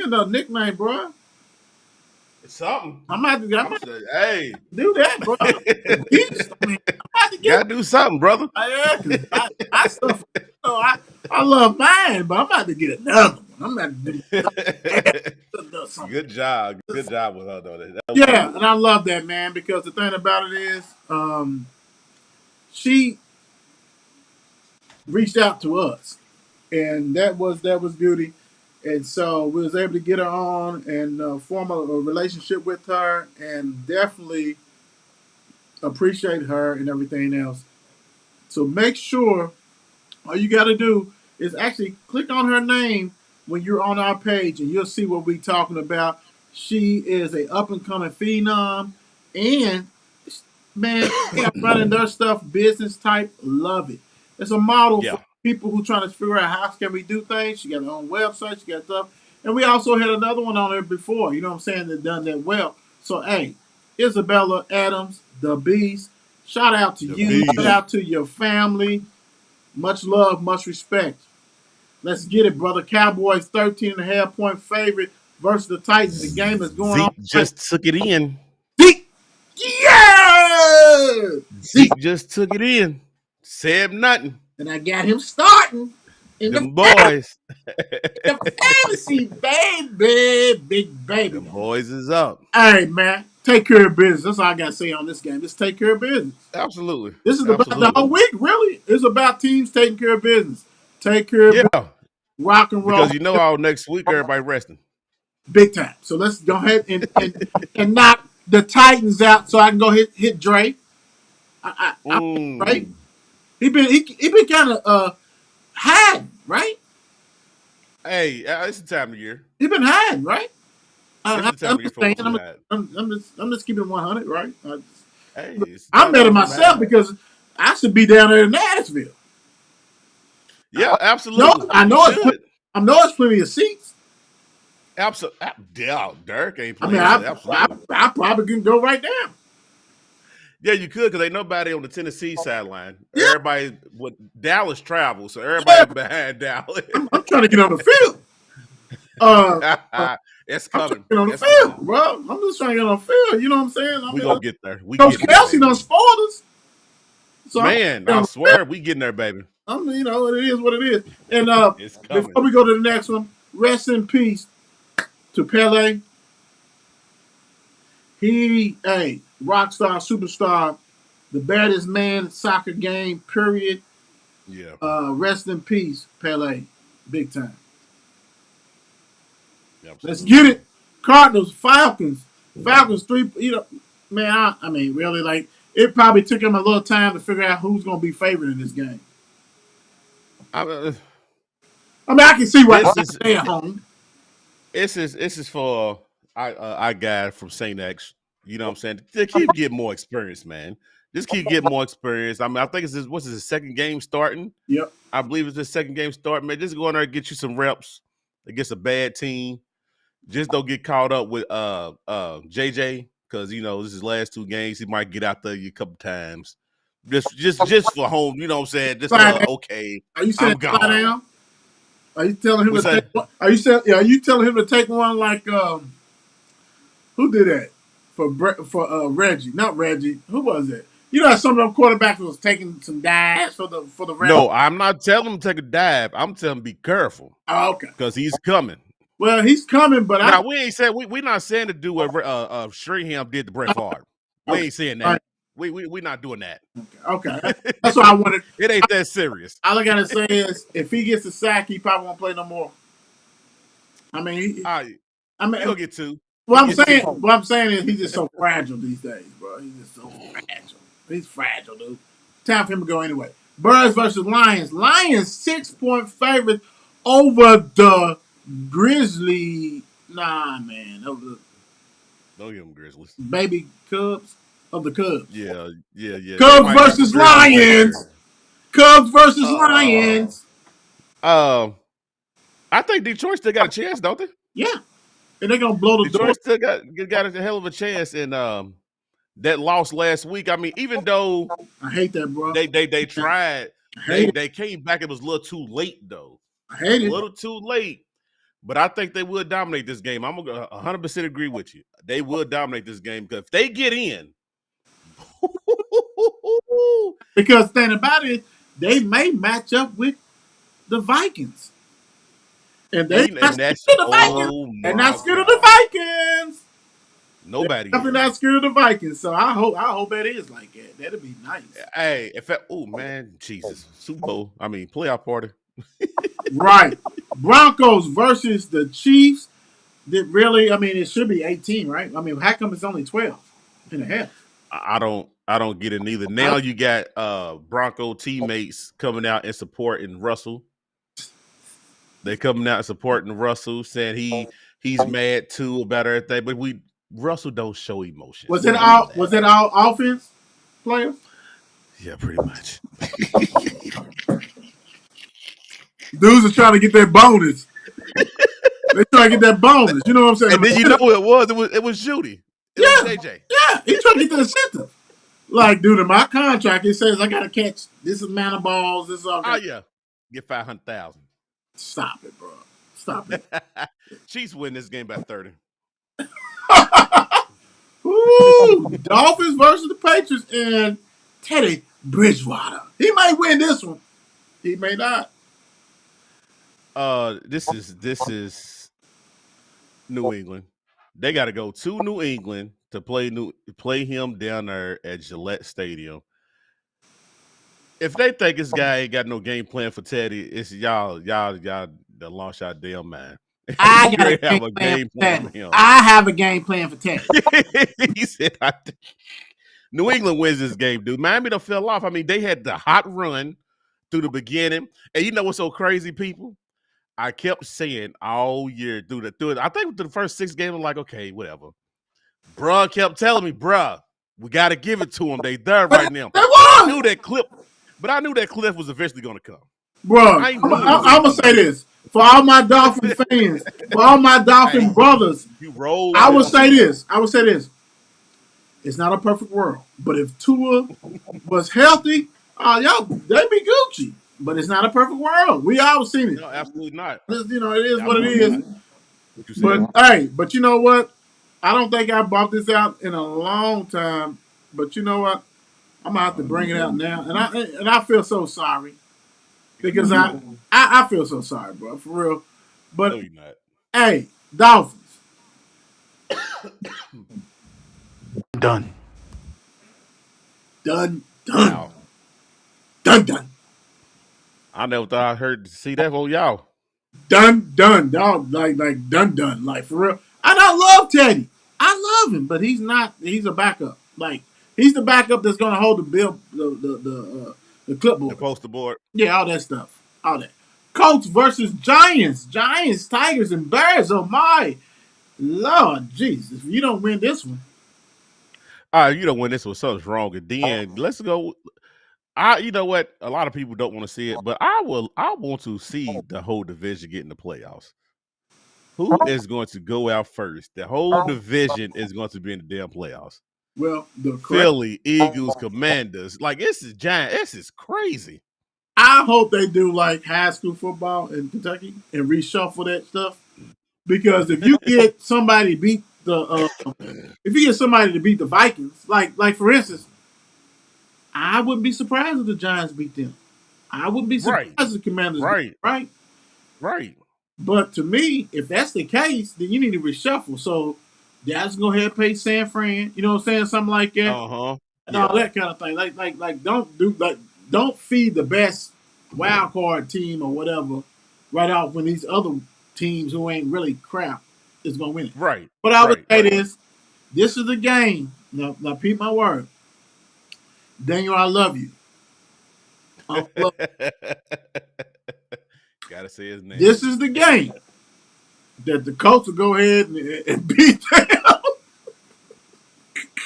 another nickname, bro. It's something. I'm I'm gonna saying, hey. do that, bro. The Beast. I mean, I'm gonna have to get Gotta do something, brother. yeah, because I stuff. You know, I love mine, but I'm about to get another one. I'm about to do something. Good job. Good job with her, though. That was Yeah, good. and I love that, man, because the thing about it is, she reached out to us, and that was beauty. And so we was able to get her on and form a relationship with her, and definitely appreciate her and everything else. So make sure all you got to do is actually click on her name when you're on our page, and you'll see what we're talking about. She is a up and coming phenom, and man, they are running their stuff business type. Love it. It's a model for Yeah. people who trying to figure out how can we do things. She got her own website. She got stuff, and we also had another one on there before. You know what I'm saying? That done that well. So hey, Izabella Adams, the Beast. Shout out to The you. Shout beast. out to your family. Much love, much respect. Let's get it, brother. Cowboys 13.5 point favorite versus the Titans. The game is going on Zeke right. just took it in. Zeke! Yeah! Zeke. Zeke just took it in. Said nothing. And I got him starting in Them boys. the fantasy, baby. Big baby. Them boys is up. Hey, man. Take care of business. That's all I got to say on this game. Just take care of business. Absolutely. This is about the whole Absolutely. week, really. It's about teams taking care of business. Take care of business. Yeah. Rock and roll. Because you know how next week everybody resting. Big time. So let's go ahead and knock the Titans out so I can go hit Dre. I right? Mm. He been kind of hiding, right? Hey, it's the time of year. He been hiding, right? It's the time I'm of year just for him saying. to hide. I'm just keeping it 100, right? Hey, it's the I'm time mad of at year for him to myself hide. because I should be down there in Nashville. Yeah, No, absolutely. I You know it's should. I know it's plenty of seats. Absolutely. Yeah, Dirk ain't I mean, playing, so absolutely. I probably can go right now. Yeah, you could because ain't nobody on the Tennessee sideline. Yeah, Everybody with Dallas travels, so yeah. everybody behind Dallas. I'm trying to get on the field. Uh, It's I'm trying coming. to get on the It's coming. field, bro. I'm just trying to get on the field. You know what I'm saying? I We mean, gonna get there. We Coach getting there, Kelsey done baby. spoiled us, so I'm Man, on I the field. swear we getting there, baby. You know, it is what it is. And It's coming. before we go to the next one, rest in peace to Pele. He, a rock star, superstar, the baddest man in soccer game. Period. Yeah, Rest in peace, Pele. Big time. Let's get absolutely. it. Cardinals, Falcons, Falcons three. You know, man. I mean, really, like it probably took him a little time to figure out who's going to be favored in this game. I, I mean, I can see why this they is stay at home. this is for our guy from Saint X. You know what I'm saying? To keep getting more experience, man. Just keep getting more experience. I mean, I think what's his second game starting? Yep. I believe it's the second game starting, man. Just go in there and get you some reps against a bad team. Just don't get caught up with JJ because you know this is his last two games. He might get out there a couple times. Just for home, you know what I'm saying? Just Slide for down. okay, Are you saying I'm slide gone. down? Are you telling him We to say take one? Are you telling him to take one like who did that for Reggie? Not Reggie. Who was it? You know, some of them quarterbacks was taking some dives for the Rams. no, I'm not telling him to take a dive. I'm telling him be careful Oh, okay. because he's coming. Well, he's coming, but Now we ain't saying we not saying to do what Shringham did to Brett I Favre. We okay. ain't saying All that. right. We not doing that. Okay. That's what I wanted. It ain't that serious. All I gotta say is, if he gets a sack, he probably won't play no more. I mean, He I mean, gonna get two. what I'm saying is, he's just so fragile these days, bro. He's just so fragile. He's fragile, dude. Time for him to go anyway. Birds versus Lions. Lions 6-point favorite over the Grizzly. Nah, man, over the Don't give him Grizzlies. baby Cubs of the Cubs. Yeah. Cubs versus Lions. Cubs versus Lions. I think Detroit still got a chance, don't they? Yeah, and they're gonna blow the door. Detroit still got a hell of a chance in that loss last week. I mean, even though I hate that, bro. they tried, they came back. It was a little too late, though. I hate it. A little too late. But I think they will dominate this game. I'm gonna 100% agree with you. They will dominate this game because if they get in, because the thing about it, they may match up with the Vikings, and they're not scared of the Vikings. They're not scared of the Vikings. Nobody. They're not scared of the Vikings. So I hope that is like that. That'd be nice. Hey, man, Jesus, Super Bowl. I mean, playoff party. Right. Broncos versus the Chiefs. That really, I mean, it should be 18, right? I mean, how come it's only 12 and a half? I don't get it neither. Now you got Bronco teammates coming out and supporting Russell. They coming out and supporting Russell, saying he's mad too about everything. But Russell don't show emotion. Was it all offense players? Yeah, pretty much. Dudes are trying to get that bonus. They trying to get that bonus. You know what I'm saying? And then you know who it was? It was Judy. It was JJ. Yeah, he trying to get the incentive. Like, dude, in my contract, it says I got to catch this amount of balls. This all. Oh yeah, get 500,000. Stop it, bro. Stop it. Chiefs win this game by 30. Ooh, Dolphins versus the Patriots and Teddy Bridgewater. He might win this one. He may not. This is New England. They got to go to New England to play him down there at Gillette Stadium. If they think this guy ain't got no game plan for Teddy, it's y'all that lost your damn mind. I have a game plan for him. I have a game plan for Teddy. He said, New England wins this game, dude. Miami done fell off. I mean, they had the hot run through the beginning. And you know what's so crazy, people? I kept saying all year through it. I think through the first 6 games, I'm like, okay, whatever. Bruh kept telling me, we got to give it to them. They there right now. I knew that clip, but I knew that cliff was eventually going to come. Bro, I'm going to say this. For all my Dolphin fans, for all my Dolphin brothers, I would say this. It's not a perfect world. But if Tua was healthy, y'all, they'd be Gucci. But it's not a perfect world. We all seen it. No, absolutely not. It is what it is. But you know what? I don't think I brought this out in a long time. But you know what? I'm gonna have to bring it out now, and I feel so sorry because I feel so sorry, bro, for real. But no, you're not. Hey, Dolphins, done. Wow. Done. I never thought I heard see that on y'all. Done. Dog, like done. Like, for real. And I love Teddy. I love him, but he's a backup. Like, he's the backup that's gonna hold the clipboard. The poster board. Yeah, all that stuff. All that. Colts versus Giants. Giants, Tigers, and Bears. Oh my Lord Jesus. If you don't win this one. You don't win this one, something's wrong. And then let's go. You know what? A lot of people don't want to see it, but I want to see the whole division get in the playoffs. Who is going to go out first? The whole division is going to be in the damn playoffs. Well, the Philly, Eagles, Commanders. Like, this is giant. This is crazy. I hope they do like high school football in Kentucky and reshuffle that stuff. Because if you get somebody to beat the Vikings, like for instance, I wouldn't be surprised if the Giants beat them. I wouldn't be surprised if the Commanders beat them, right. But to me, if that's the case, then you need to reshuffle. So Dallas go ahead and pay San Fran. You know what I'm saying? Something like that. and all that kind of thing. Don't feed the best wild card team or whatever right off when these other teams who ain't really crap is gonna win it. Right. But I would Right. say Right. this is the game. Now, peep my word. Daniel, I love you. I love Gotta say his name. This is the game that the Colts will go ahead and beat them.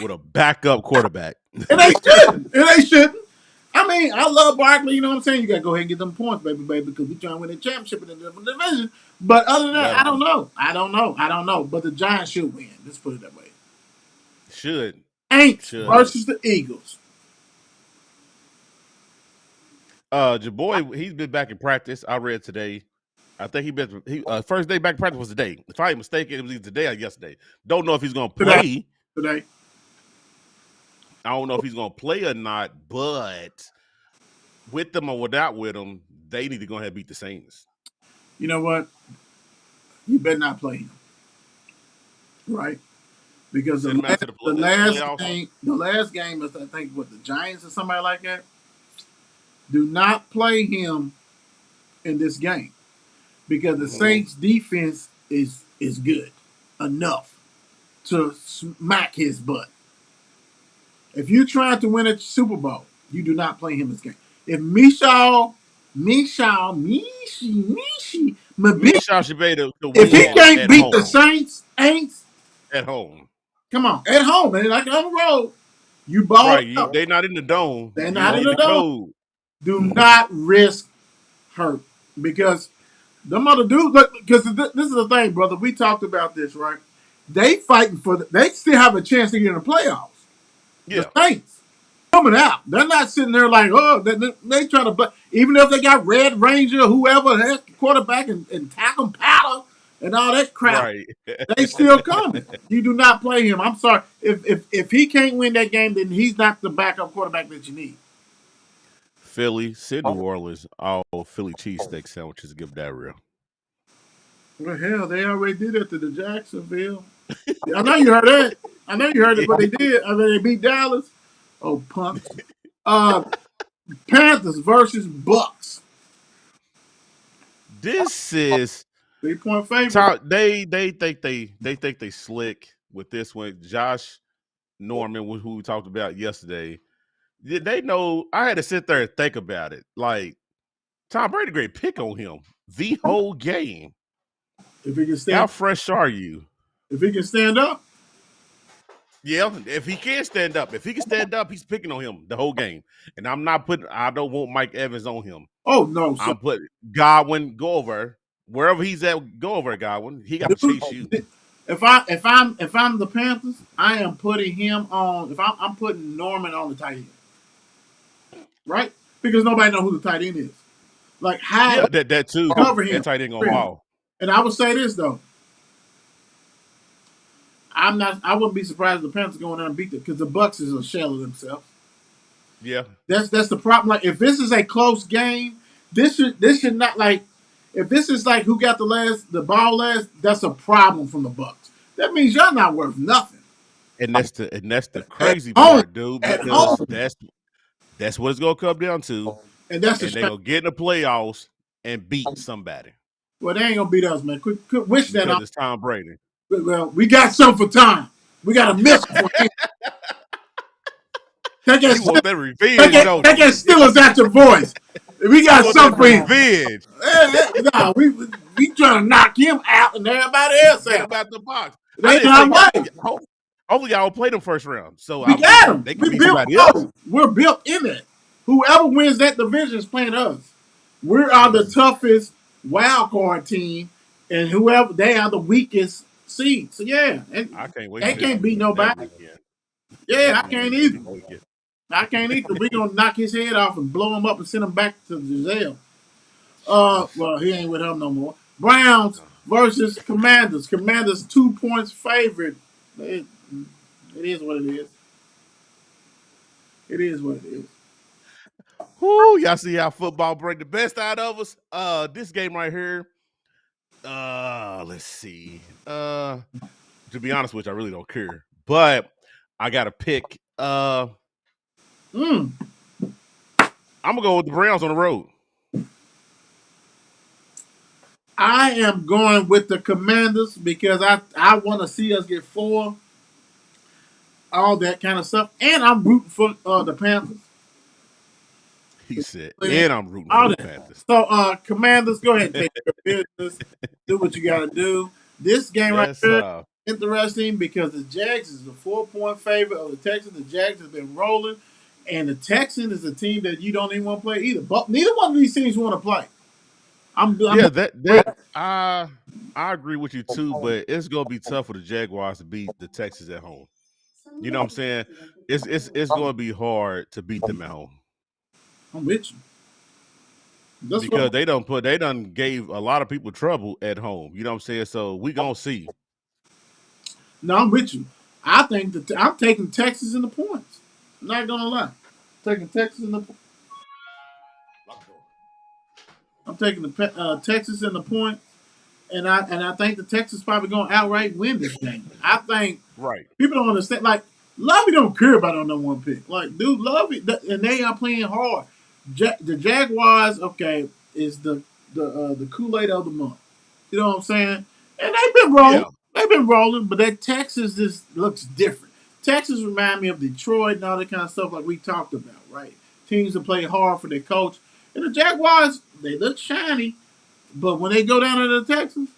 With a backup quarterback. And they shouldn't. And they shouldn't. I mean, I love Barkley. You know what I'm saying? You got to go ahead and get them points, baby, because we're trying to win a championship in a different division. But other than that, I don't know. I don't know. But the Giants should win. Let's put it that way. Should. Aints versus the Eagles. Your boy, he's been back in practice. I read today. I think he first day back in practice was today. If I ain't mistaken, it was either today or yesterday. Don't know if he's gonna play today. I don't know if he's gonna play or not, but with them or without with them, they need to go ahead and beat the Saints. You know what? You better not play him. Right? Because the last game is, I think, with the Giants or somebody like that. Do not play him in this game because the Saints defense is good enough to smack his butt. If you're trying to win a Super Bowl, you do not play him in this game. If Michal should be able to win if he can't beat home. the Saints, at home. Come on, at home, man, like on the road. You ball right. They're not in the dome. They're not in the dome. Do not risk hurt because them other dudes. Look, because this is the thing, brother. We talked about this, right? They fighting they still have a chance to get in the playoffs. Yeah. The Saints coming out. They're not sitting there like, oh, they trying to play. Even if they got Red Ranger, whoever, the quarterback, and tackle powder and all that crap, right. they still coming. You do not play him. I'm sorry. If he can't win that game, then he's not the backup quarterback that you need. Philly, New Orleans, all Philly cheesesteak sandwiches give that real. Well, hell, they already did it to the Jacksonville. I know you heard that. I know you heard it, but they did. I mean, they beat Dallas. Oh, punks. Panthers versus Bucks. This is 3-point favorite. They think they slick with this one. Josh Norman, who we talked about yesterday, they know. I had to sit there and think about it. Like Tom Brady, great pick on him the whole game. If he can stand, how fresh are you? If he can stand up, yeah. If he can stand up, he's picking on him the whole game. And I don't want Mike Evans on him. Oh no, I'm putting Godwin. Go over wherever he's at. Go over Godwin. He got to chase you. If I'm the Panthers, I am putting him on. I'm putting Norman on the tight end, right? Because nobody knows who the tight end is. Like how that too. Cover him. That tight end gonna ball. And I would say this though. I wouldn't be surprised if the Panthers go in there and beat them because the Bucks is a shell of themselves. Yeah. That's the problem. Like if this is a close game, this should not like if this is like who got the ball last, that's a problem from the Bucks. That means y'all not worth nothing. And that's the crazy part, dude. Because that's what it's gonna come down to. And they're gonna get in the playoffs and beat somebody. Well, they ain't gonna beat us, man. Quit wish that because it's Tom Brady. Well, we got something for Tom. We got a mission for him. Take that revenge. Take that Steelers at your voice. We got something for him. Revenge. No, we trying to knock him out and everybody else out. About the box. They not right. Hopefully, y'all play them first round. So we got them. They can be somebody else. We're built in it. Whoever wins that division is playing us. We are the toughest wild card team, and whoever they are the weakest seed. So yeah, I can't wait. They can't beat nobody. Yeah, I can't either. I can't either. We're gonna knock his head off and blow him up and send him back to the jail. Well, he ain't with him no more. Browns versus Commanders. Commanders 2 points favorite. It is what it is. It is what it is. Whoo, y'all see how football bring the best out of us? This game right here. Let's see. To be honest with you, I really don't care. But I gotta pick Mm. I'm gonna go with the Browns on the road. I am going with the Commanders because I want to see us get 4, all that kind of stuff, and I'm rooting for the Panthers. He said, And and I'm rooting for all the that. Panthers. So, Commanders, go ahead and take your business. Do what you got to do. This game right Yes, here sir. is interesting because the Jags is a 4-point favorite of the Texans. The Jags have been rolling, and the Texans is a team that you don't even want to play either. But neither one of these teams want to play. I'm Yeah, I agree with you too, but it's gonna be tough for the Jaguars to beat the Texans at home. You know what I'm saying? It's gonna be hard to beat them at home I'm with you. That's because what. they done gave a lot of people trouble at home. You know what I'm saying? So we gonna see. No, I'm with you. I think that I'm taking Texas in the points. I'm not gonna lie. Taking Texas in the. I'm taking the Texas in the point, and I think the Texas probably gonna outright win this game. I think Right. people don't understand. Like Lovey don't care about on that one pick. Like dude, Lovey, and they are playing hard. The Jaguars, okay, is the Kool Aid of the month. You know what I'm saying? And they've been rolling. Yeah. They've been rolling, but that Texas just looks different. Texas remind me of Detroit and all that kind of stuff like we talked about, right? Teams that play hard for their coach. And the Jaguars, they look shiny, but when they go down to the Texans,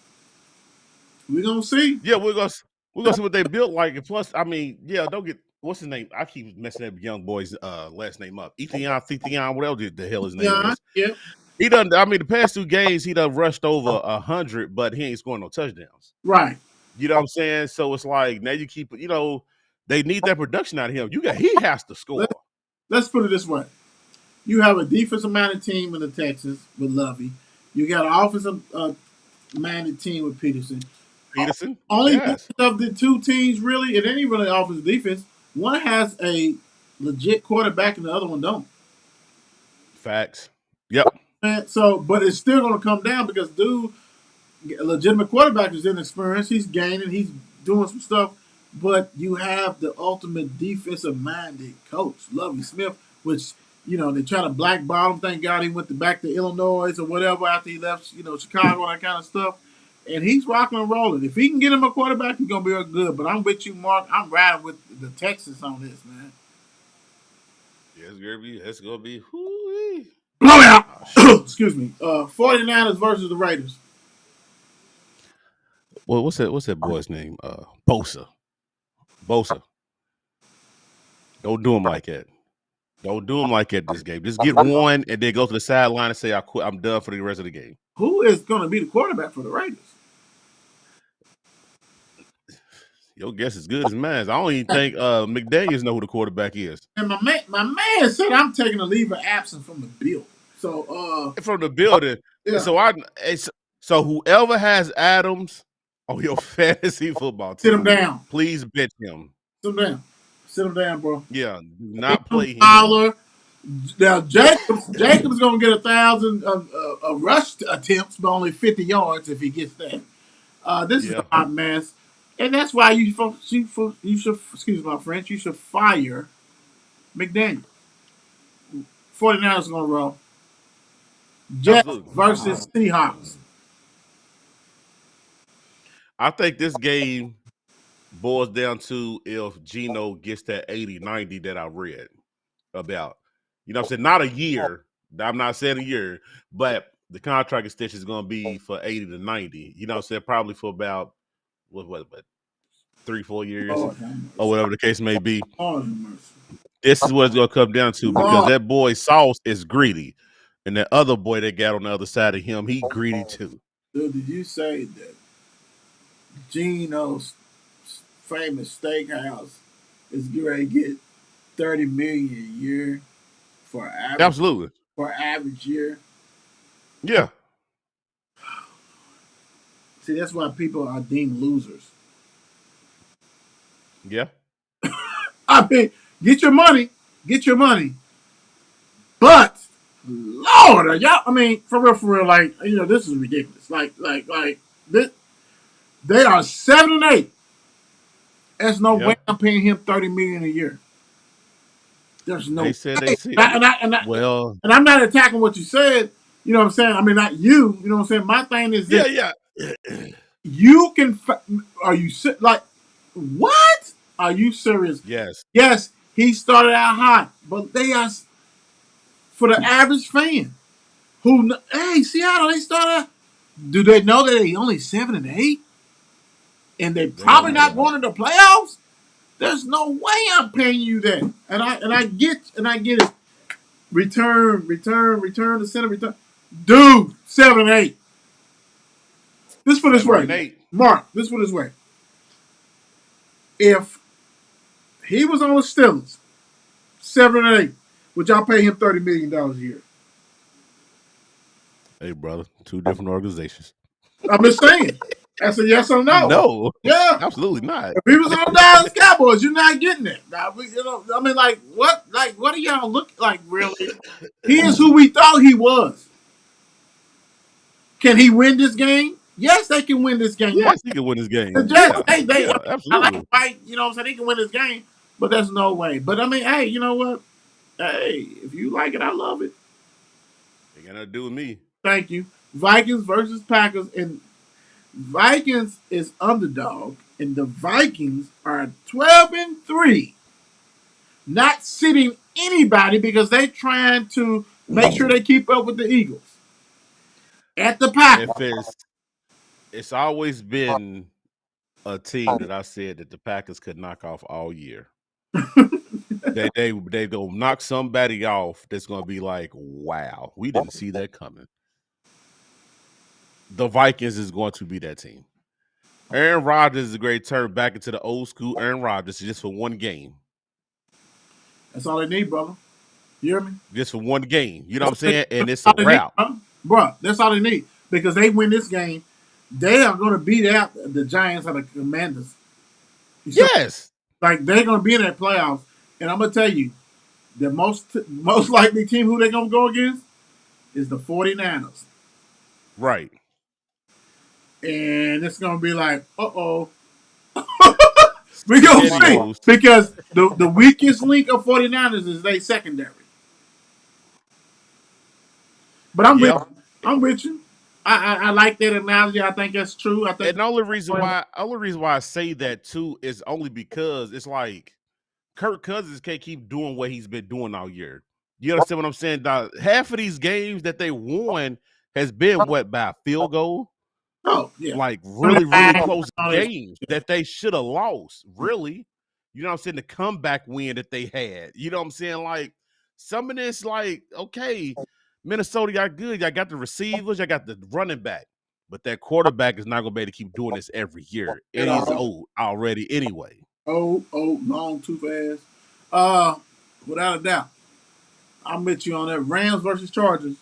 we're gonna see. Yeah, we're gonna see what they built like. And plus, I mean, yeah, don't get what's his name? I keep messing that young boy's last name up. Ethion, whatever the hell his name Yeah, is. yeah, He done. I mean, the past 2 games he done rushed over 100, but he ain't scoring no touchdowns. right. You know what I'm saying? So it's like now you keep. They need that production out of him. He has to Let, score. let's put it this way: you have a defensive minded team in the Texans with Lovey. You got an offensive minded team with Peterson. Peterson, Only difference yes, of the two teams, really, it ain't really offensive defense. One has a legit quarterback and the other one don't. facts. Yep. And so, but it's still going to come down because dude, a legitimate quarterback is inexperienced. He's gaining. He's doing some stuff. But you have the ultimate defensive minded coach, Lovey Smith, which they try to blackball him. Thank God he went back to Illinois or whatever after he left, Chicago and that kind of stuff. And he's rocking and rolling. If he can get him a quarterback, he's gonna be real good. But I'm with you, Mark. I'm riding with the Texans on this, man. Yeah, it's gonna be. Whoo-wee. Blow out. Oh shoot. Excuse me. 49ers versus the Raiders. Well, what's that boy's name? Bosa. Bosa. Don't do him like that. Don't do him like that this game. Just get one and then go to the sideline and say, I quit. I'm done for the rest of the game. Who is going to be the quarterback for the Raiders? Your guess is good as mine. I don't even think McDaniels know who the quarterback is. And my man said I'm taking a leave of absence from the bill. So From the building. yeah, So whoever has Adams on your fantasy football sit him team, down. please bench him. Sit him down. Sit him down, bro. Yeah, do not play him. Fowler. Now Jacobs gonna get 1,000 of rush attempts, but only 50 yards if he gets that. This is a Yeah, hot mess, and that's why you should excuse my French. You should fire McDaniel. 49ers gonna roll. Jets absolutely. versus Seahawks. I think this game boils down to if Geno gets that 80, 90 that I read about. You know what I'm saying? Not a year. I'm not saying a year, but the contract extension is going to be for 80 to 90. You know what I'm saying? Probably for about, what 3-4 years Lord, or whatever the case may be. Lord, This is what it's going to come down to because that boy Sauce is greedy. And that other boy that got on the other side of him, he greedy too. Dude, did you say that Geno's famous steakhouse is getting ready to get 30 million a year for Absolutely. average year? Yeah. See, that's why people are deemed losers. Yeah. I mean, get your money, but Lord, are y'all. I mean, for real, like this is ridiculous. Like this, they are 7-8. There's no way Yeah. I'm paying him 30 million a year. There's no They said they way. see. Well, And I'm not attacking what you said. You know what I'm saying? I mean, not you. You know what I'm saying? My thing is yeah, this: yeah. you can. Are you like what? Are you serious? Yes, Yes, he started out hot, but they are for the average fan who. Hey, Seattle, they started. Do they know that they only 7-8, and they they don't probably know not that. going to the playoffs? There's no way I'm paying you that. And I get it. Return to center, return. Dude, 7-8. This put this 7 and 8. way, Mark. This put this way. If he was on the Steelers, 7-8, would y'all pay him $30 million a year? Hey, brother, two different organizations. I'm just saying. That's a yes or no. No, Yeah. absolutely not. If he was on the Dallas Cowboys, you're not getting it. Now, I mean, like what? Like what do y'all look like? Really? He is who we thought he was. Can he win this game? Yes, they can win this game. Yes, he can win this The game. Jets, Yeah, I yeah, mean, I like absolutely. White. You know what I'm saying? He can win this game, but there's no way. But I mean, hey, you know what? Hey, if you like it, I love it. Ain't got nothing to do with me. Thank you. Vikings versus Packers, and Vikings is underdog, and the Vikings are 12-3, not sitting anybody because they're trying to make sure they keep up with the Eagles. At the Packers, If it's always been a team that I said that the Packers could knock off all year. They go knock somebody off that's gonna be like, wow, we didn't see that coming. The Vikings is going to be that team. Aaron Rodgers is a great turn back into the old school Aaron Rodgers just for one game. that's all they need, brother. You hear me? Just for one game. You know what I'm saying? And it's a All they need, wrap. bro. That's all they need because they win this game. They are going to beat out the Giants or the Commanders. Yes. Like they're going to be in that playoffs, and I'm going to tell you, the most likely team who they're going to go against is the 49ers. Right. And it's going to be like, uh-oh. We're going to see. Because the weakest link of 49ers is their secondary. But I'm with you. I like that analogy. I think that's true. I think And the only reason why I say that too is only because it's like Kirk Cousins can't keep doing what he's been doing all year. You understand what I'm saying? Half of these games that they won has been what, by a field goal? Oh, yeah. Like really, really close games that they should have lost. Really. You know what I'm saying? The comeback win that they had. You know what I'm saying? Like some of this, like, okay, Minnesota got good. Y'all got the receivers, y'all got the running back. But that quarterback is not gonna be able to keep doing this every year. And he's old already anyway. Oh, long, too fast. Without a doubt. I'm with you on that. Rams versus Chargers.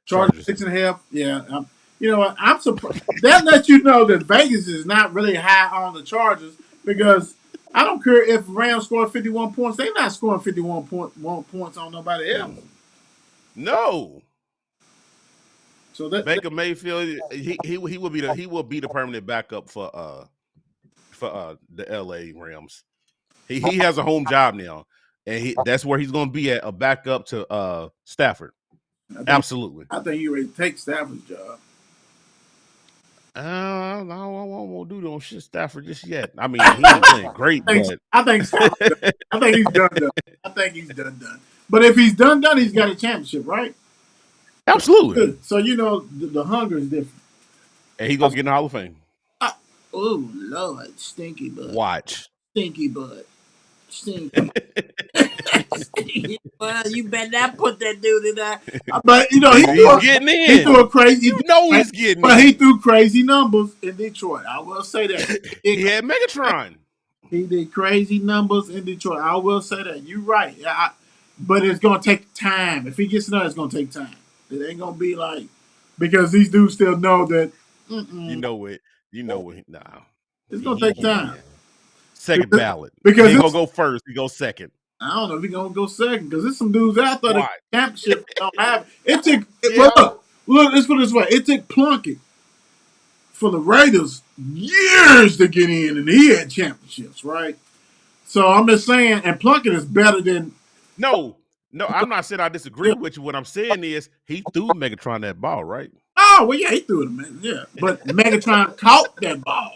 Chargers 6.5. Yeah. You know what? I'm surprised. That lets you know that Vegas is not really high on the Chargers because I don't care if Rams score 51 points. They're not scoring 51 points on nobody else. No. So Baker Mayfield, he will be the permanent backup for the LA Rams. He has a home job now, and that's where he's going to be at, a backup to Stafford. Absolutely. I think you ready to take Stafford's job. I won't do no shit Stafford just yet. I mean, he ain't playing great, but I think he's done. I think he's done. But if he's done, he's got a championship, right? Absolutely. So you know the hunger is different. And he's gonna get in the Hall of Fame. Oh Lord, stinky butt. Watch. Stinky butt. Stinky. Well, you better not put that dude in there. But you know he's getting in. He threw a crazy. He's getting but in. He threw crazy numbers in Detroit. I will say that. He had Megatron. He did crazy numbers in Detroit. I will say that. You're right. But it's gonna take time. If he gets in there, it's gonna take time. It ain't gonna be like because these dudes still know that. You know it. Nah. It's gonna take time. Second ballot. Because he gonna go first. He goes second. I don't know if he's gonna go second because there's some dudes out there that championship don't have it. Took look. Let's put it this way. It took Plunkett for the Raiders years to get in, and he had championships, right? So I'm just saying, and Plunkett is better than. No, I'm not saying I disagree with you. What I'm saying is he threw Megatron that ball, right? Oh well, yeah, he threw it, man. Yeah, but Megatron caught that ball.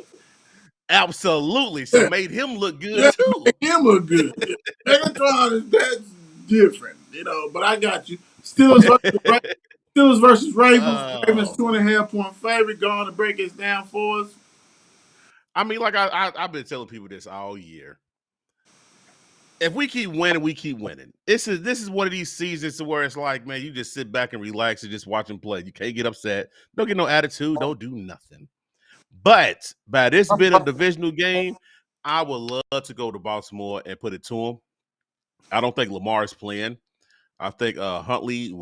Absolutely. So Yeah, made him look good yeah, too. make him look good. Yeah. Megatron is that's different, But I got you. Steelers versus Ravens. Ravens Oh. 2.5 point favorite. Going to break this down for us. I mean, like I've been telling people this all year. If we keep winning, we keep winning. This is one of these seasons where it's like, man, you just sit back and relax and just watch them play. You can't get upset. Don't get no attitude. Don't do nothing. But by this bit of divisional game, I would love to go to Baltimore and put it to them. I don't think Lamar is playing. I think Buntley,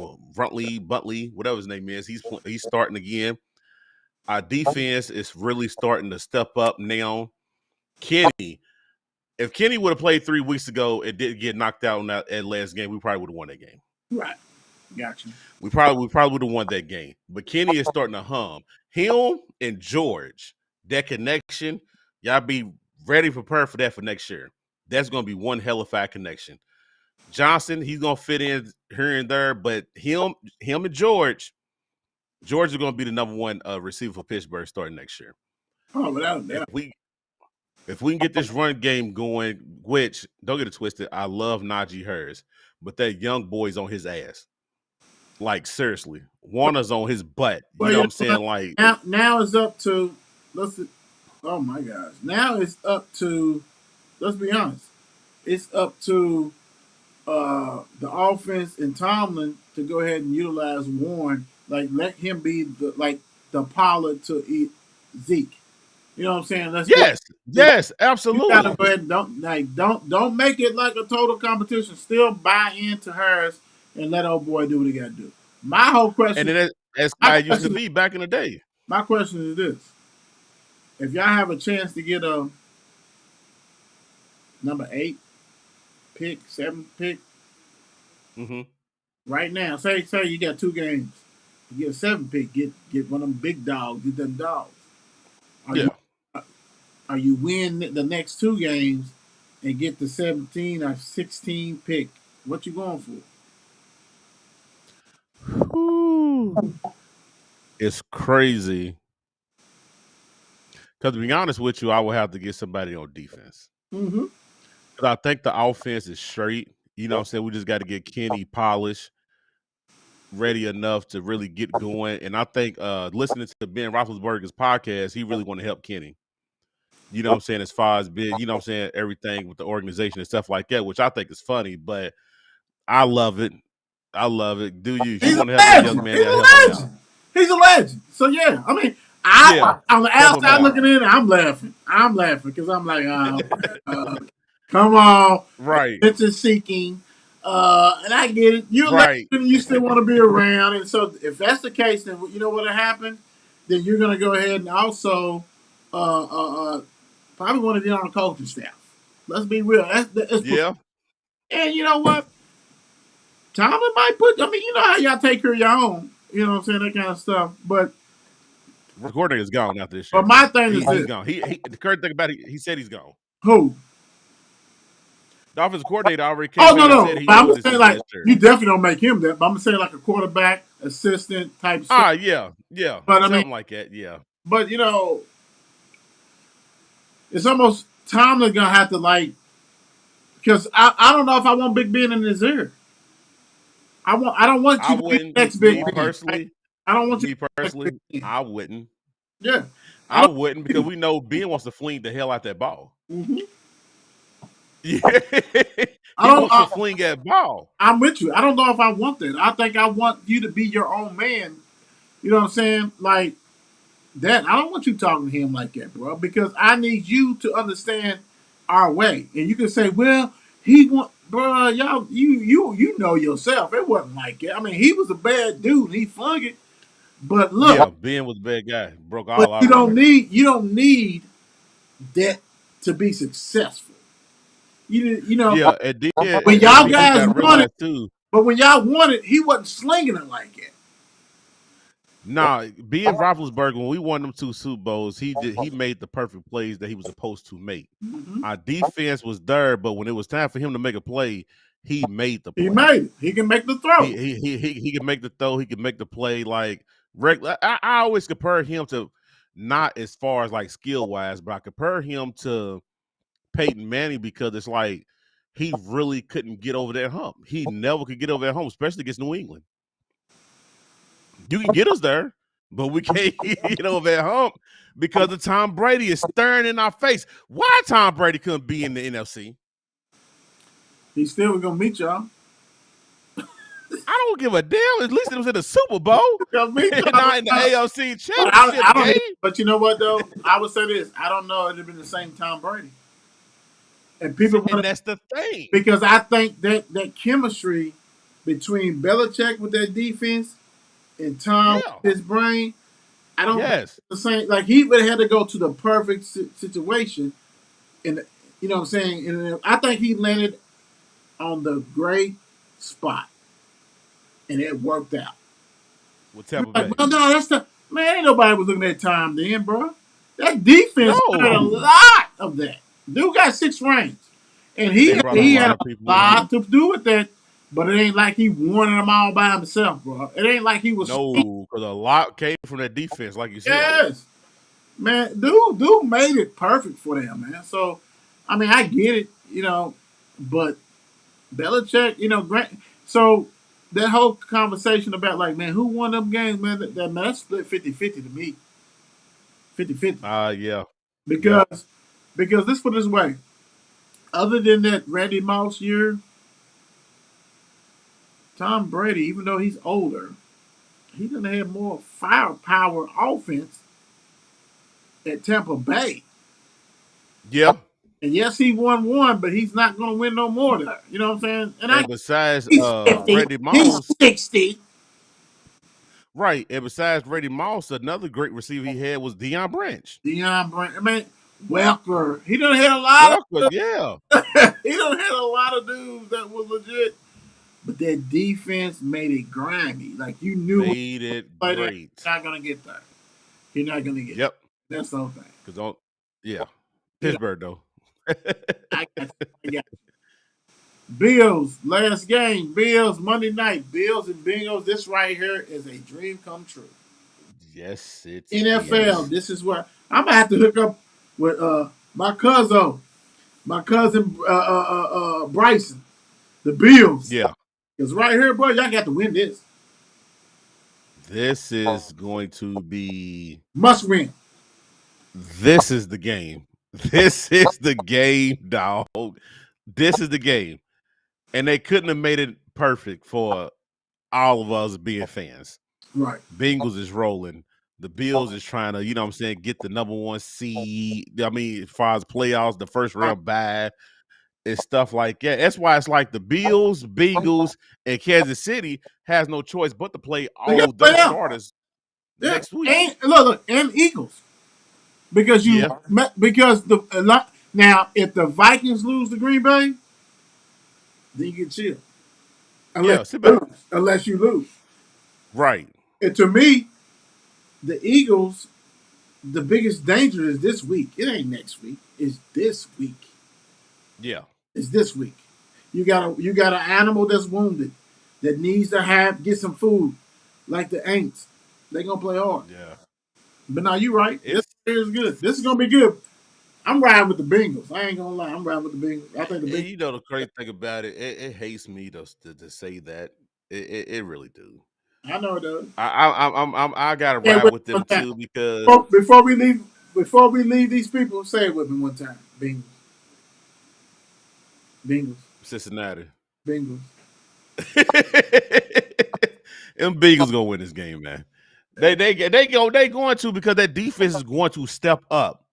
whatever his name is, he's starting again. Our defense is really starting to step up now. Kenny, if Kenny would have played 3 weeks ago and didn't get knocked out in that last game, we probably would have won that game. Right. Got you. We probably would have won that game. But Kenny is starting to hum. Him and George, that connection, y'all be ready, prepared for that for next year. That's going to be one hell of a connection. Johnson, he's going to fit in here and there, but him and George is going to be the number one receiver for Pittsburgh starting next year. Oh, without a doubt. If we can get this run game going, which, don't get it twisted, I love Najee Harris, but that young boy's on his ass. Like, seriously. Warner's on his butt. You know what I'm saying? Like, now it's up to, oh my gosh. Now it's up to, let's be honest, it's up to the offense and Tomlin to go ahead and utilize Warren. Like, let him be the Pollard to Zeke. You know what I'm saying? Yes, absolutely. You gotta go ahead and don't make it like a total competition. Still buy into Harris and let old boy do what he got to do. My whole question, and then as I used to be back in the day. My question is this: if y'all have a chance to get a number 8 pick, 7 pick, right now, say you got 2 games, you get a 7 pick, get one of them big dogs, get them dogs. Are you win the next 2 games and get the 17 or 16 pick? What you going for? It's crazy. Because to be honest with you, I will have to get somebody on defense. Because I think the offense is straight. You know what I'm saying? We just got to get Kenny polished, ready enough to really get going. And I think listening to Ben Roethlisberger's podcast, he really want to help Kenny. You know what I'm saying? As far as big, you know what I'm saying? Everything with the organization and stuff like that, which I think is funny, but I love it. I love it. Do you? You want to help a young man? He's a legend. So yeah, I mean, on the outside looking in, I'm laughing. Because I'm like, come on, right? Attention seeking, and I get it. You're right. You still want to be around, and so if that's the case, then you know what'll happen. Then you're gonna go ahead and also, probably want to get on the coaching staff. Let's be real. That's yeah. And you know what? Tomlin might put. I mean, you know how y'all take care of your own. You know what I'm saying? That kind of stuff. But the coordinator's gone after this year. But my thing is he's gone. The current thing about it, he said he's gone. Who? The offensive coordinator already came in and said he I'm saying like you definitely don't make him that. But I'm saying like a quarterback assistant type stuff. Yeah. But something like that. Yeah. But you know, it's almost Tomlin gonna have to because I don't know if I want Big Ben in his ear. I don't want you to be next Big Ben. Personally, I don't want you personally. I wouldn't. Yeah, I wouldn't because we know Ben wants to fling the hell out that ball. Yeah, he wants to fling that ball. I'm with you. I don't know if I want that. I think I want you to be your own man. You know what I'm saying? Like that. I don't want you talking to him like that, bro. Because I need you to understand our way. And you can say, well, he want, bro. Y'all, you know yourself. It wasn't like that. I mean, he was a bad dude. He flung it. But look, yeah, Ben was a bad guy. Broke all but out. You don't need that to be successful. You know. Yeah, it did. When y'all guys won it, but when y'all won it, he wasn't slinging it like that. Nah, being Roethlisberger, when we won them 2 Super Bowls, he made the perfect plays that he was supposed to make. Mm-hmm. Our defense was there, but when it was time for him to make a play, he made the He play. made it. He can make the throw. He can make the throw. He can make the play. Like regular, I always compare him to, not as far as like skill wise, but I compare him to Peyton Manning because it's like he really couldn't get over that hump. He never could get over that hump, especially against New England. You can get us there, but we can't get over that hump because of Tom Brady is staring in our face. Why Tom Brady couldn't be in the NFC? He still was gonna meet y'all. I don't give a damn. At least it was in the Super Bowl, Gonna meet not in the y'all. AFC But Championship don't. game. But you know what though? I would say this. I don't know. It'd have been the same Tom Brady. And people And want that's the thing. because I think that chemistry between Belichick with that defense and Tom Yeah. with his brain, I don't think Yes. it's the same. Like he would have had to go to the perfect situation, and you know what I'm saying. And I think he landed on the great spot, and it worked out. With You're Tampa like, Bay. well, no, that's the man. Ain't nobody was looking at time then, bro. That defense had a No. lot of that. Dude got 6 rings, and They brought a he lot had a of people in. lot to do with that. But it ain't like he won them all by himself, bro. It ain't like he was. No, because a lot came from that defense, like you said. Yes, man. Dude made it perfect for them, man. So, I mean, I get it, but Belichick, Grant. So that whole conversation about like, man, who won them games, man? Man, that's split 50-50 to me. 50-50. Yeah. Yep. Because let's put it this way. Other than that Randy Moss year, Tom Brady, even though he's older, he done had more firepower offense at Tampa Bay. Yeah. And yes, he won one, but he's not going to win no more there. You know what I'm saying? And besides He's 50. Randy He's Moss, 60. right. And besides Randy Moss, another great receiver he had was Deion Branch. Deion Brand. I mean, Welker. He done had a lot Well, yeah. he done had a lot of dudes that was legit. But that defense made it grimy. Like you knew Made it you're great. not gonna get there. You're not gonna get Yep. there. That's the whole thing. Because yeah. You know, Pittsburgh though. I got you. Bills, last game. Bills, Monday night. Bills and Bengals. This right here is a dream come true. Yes, it NFL, is. this is where I'm gonna have to hook up with my cousin Bryson, the Bills. Yeah. Because right here, boy, y'all got to win this. This is going to be Must win. this is the game. This is the game, dog. This is the game. And they couldn't have made it perfect for all of us being fans. Right. Bengals is rolling. The Bills is trying to, what I'm saying, get the number 1 seed. I mean, as far as playoffs, the first round bye and stuff like that. That's why it's like the Bills, Bengals, and Kansas City has no choice but to play all of those starters next week. And look, and Eagles. Because now if the Vikings lose to Green Bay, then you can chill. Sit back. Unless you lose. Right. And to me, the Eagles, the biggest danger is this week. It ain't next week. It's this week. Yeah. It's this week. You got an animal that's wounded that needs to get some food, like the Aints. They gonna play hard. Yeah. But now you right. This is good. This is gonna be good. I'm riding with the Bengals. I ain't gonna lie. I'm riding with the Bengals. I think the Bengals. You know the crazy thing about it, it hates me to say that. It really do. I know it does. I gotta ride with them too because before we leave these people, say it with me one time. Bengals. Cincinnati. Bengals. Them Bengals gonna win this game, man. They going to because that defense is going to step up.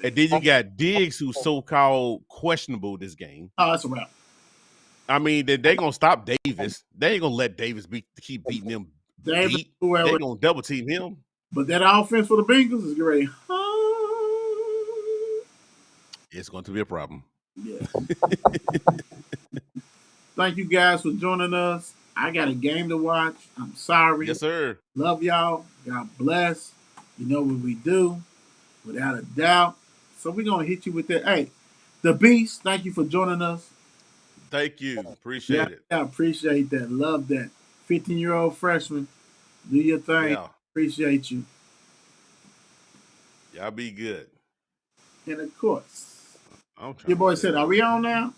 And then you got Diggs, who's so-called questionable this game. Oh, that's a wrap. I mean, they gonna stop Davis. They ain't gonna let Davis keep beating them. They gonna double team him. But that offense for the Bengals is great. It's going to be a problem. Yeah. Thank you guys for joining us. I got a game to watch. I'm sorry. Yes, sir. Love y'all. God bless. You know what we do, without a doubt. So we're gonna hit you with that. Hey, the Beast. Thank you for joining us. Thank you. Yeah, Appreciate it. I appreciate that. Love that. 15-year-old freshman. Do your thing. Yeah. Appreciate you. Y'all be good. And of course, I'm your trying to boy said, tell "Are we you. on now?"